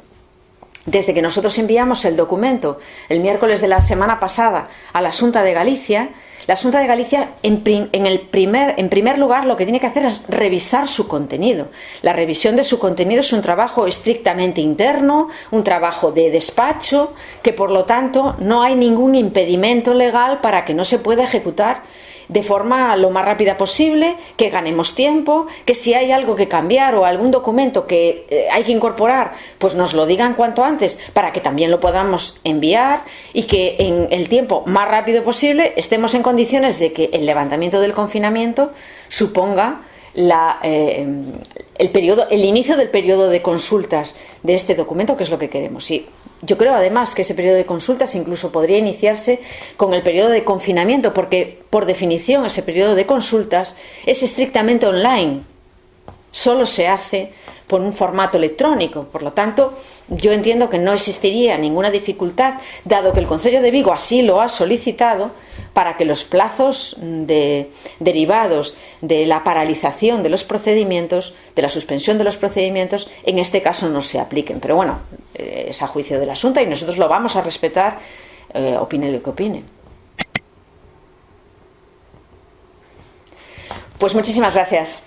desde que nosotros enviamos el documento el miércoles de la semana pasada a la Xunta de Galicia, la Xunta de Galicia, en primer lugar, lo que tiene que hacer es revisar su contenido. La revisión de su contenido es un trabajo estrictamente interno, un trabajo de despacho, que por lo tanto no hay ningún impedimento legal para que no se pueda ejecutar de forma lo más rápida posible, que ganemos tiempo, que si hay algo que cambiar o algún documento que hay que incorporar, pues nos lo digan cuanto antes para que también lo podamos enviar y que en el tiempo más rápido posible estemos en condiciones de que el levantamiento del confinamiento suponga el inicio del periodo de consultas de este documento, que es lo que queremos. Y yo creo además que ese periodo de consultas incluso podría iniciarse con el periodo de confinamiento, porque por definición ese periodo de consultas es estrictamente online. solo se hace por un formato electrónico. Por lo tanto, yo entiendo que no existiría ninguna dificultad, dado que el Concello de Vigo así lo ha solicitado, para que los plazos derivados de la paralización de los procedimientos, de la suspensión de los procedimientos, en este caso no se apliquen. Pero bueno, es a juicio del asunto y nosotros lo vamos a respetar, opine lo que opine. Pues muchísimas gracias.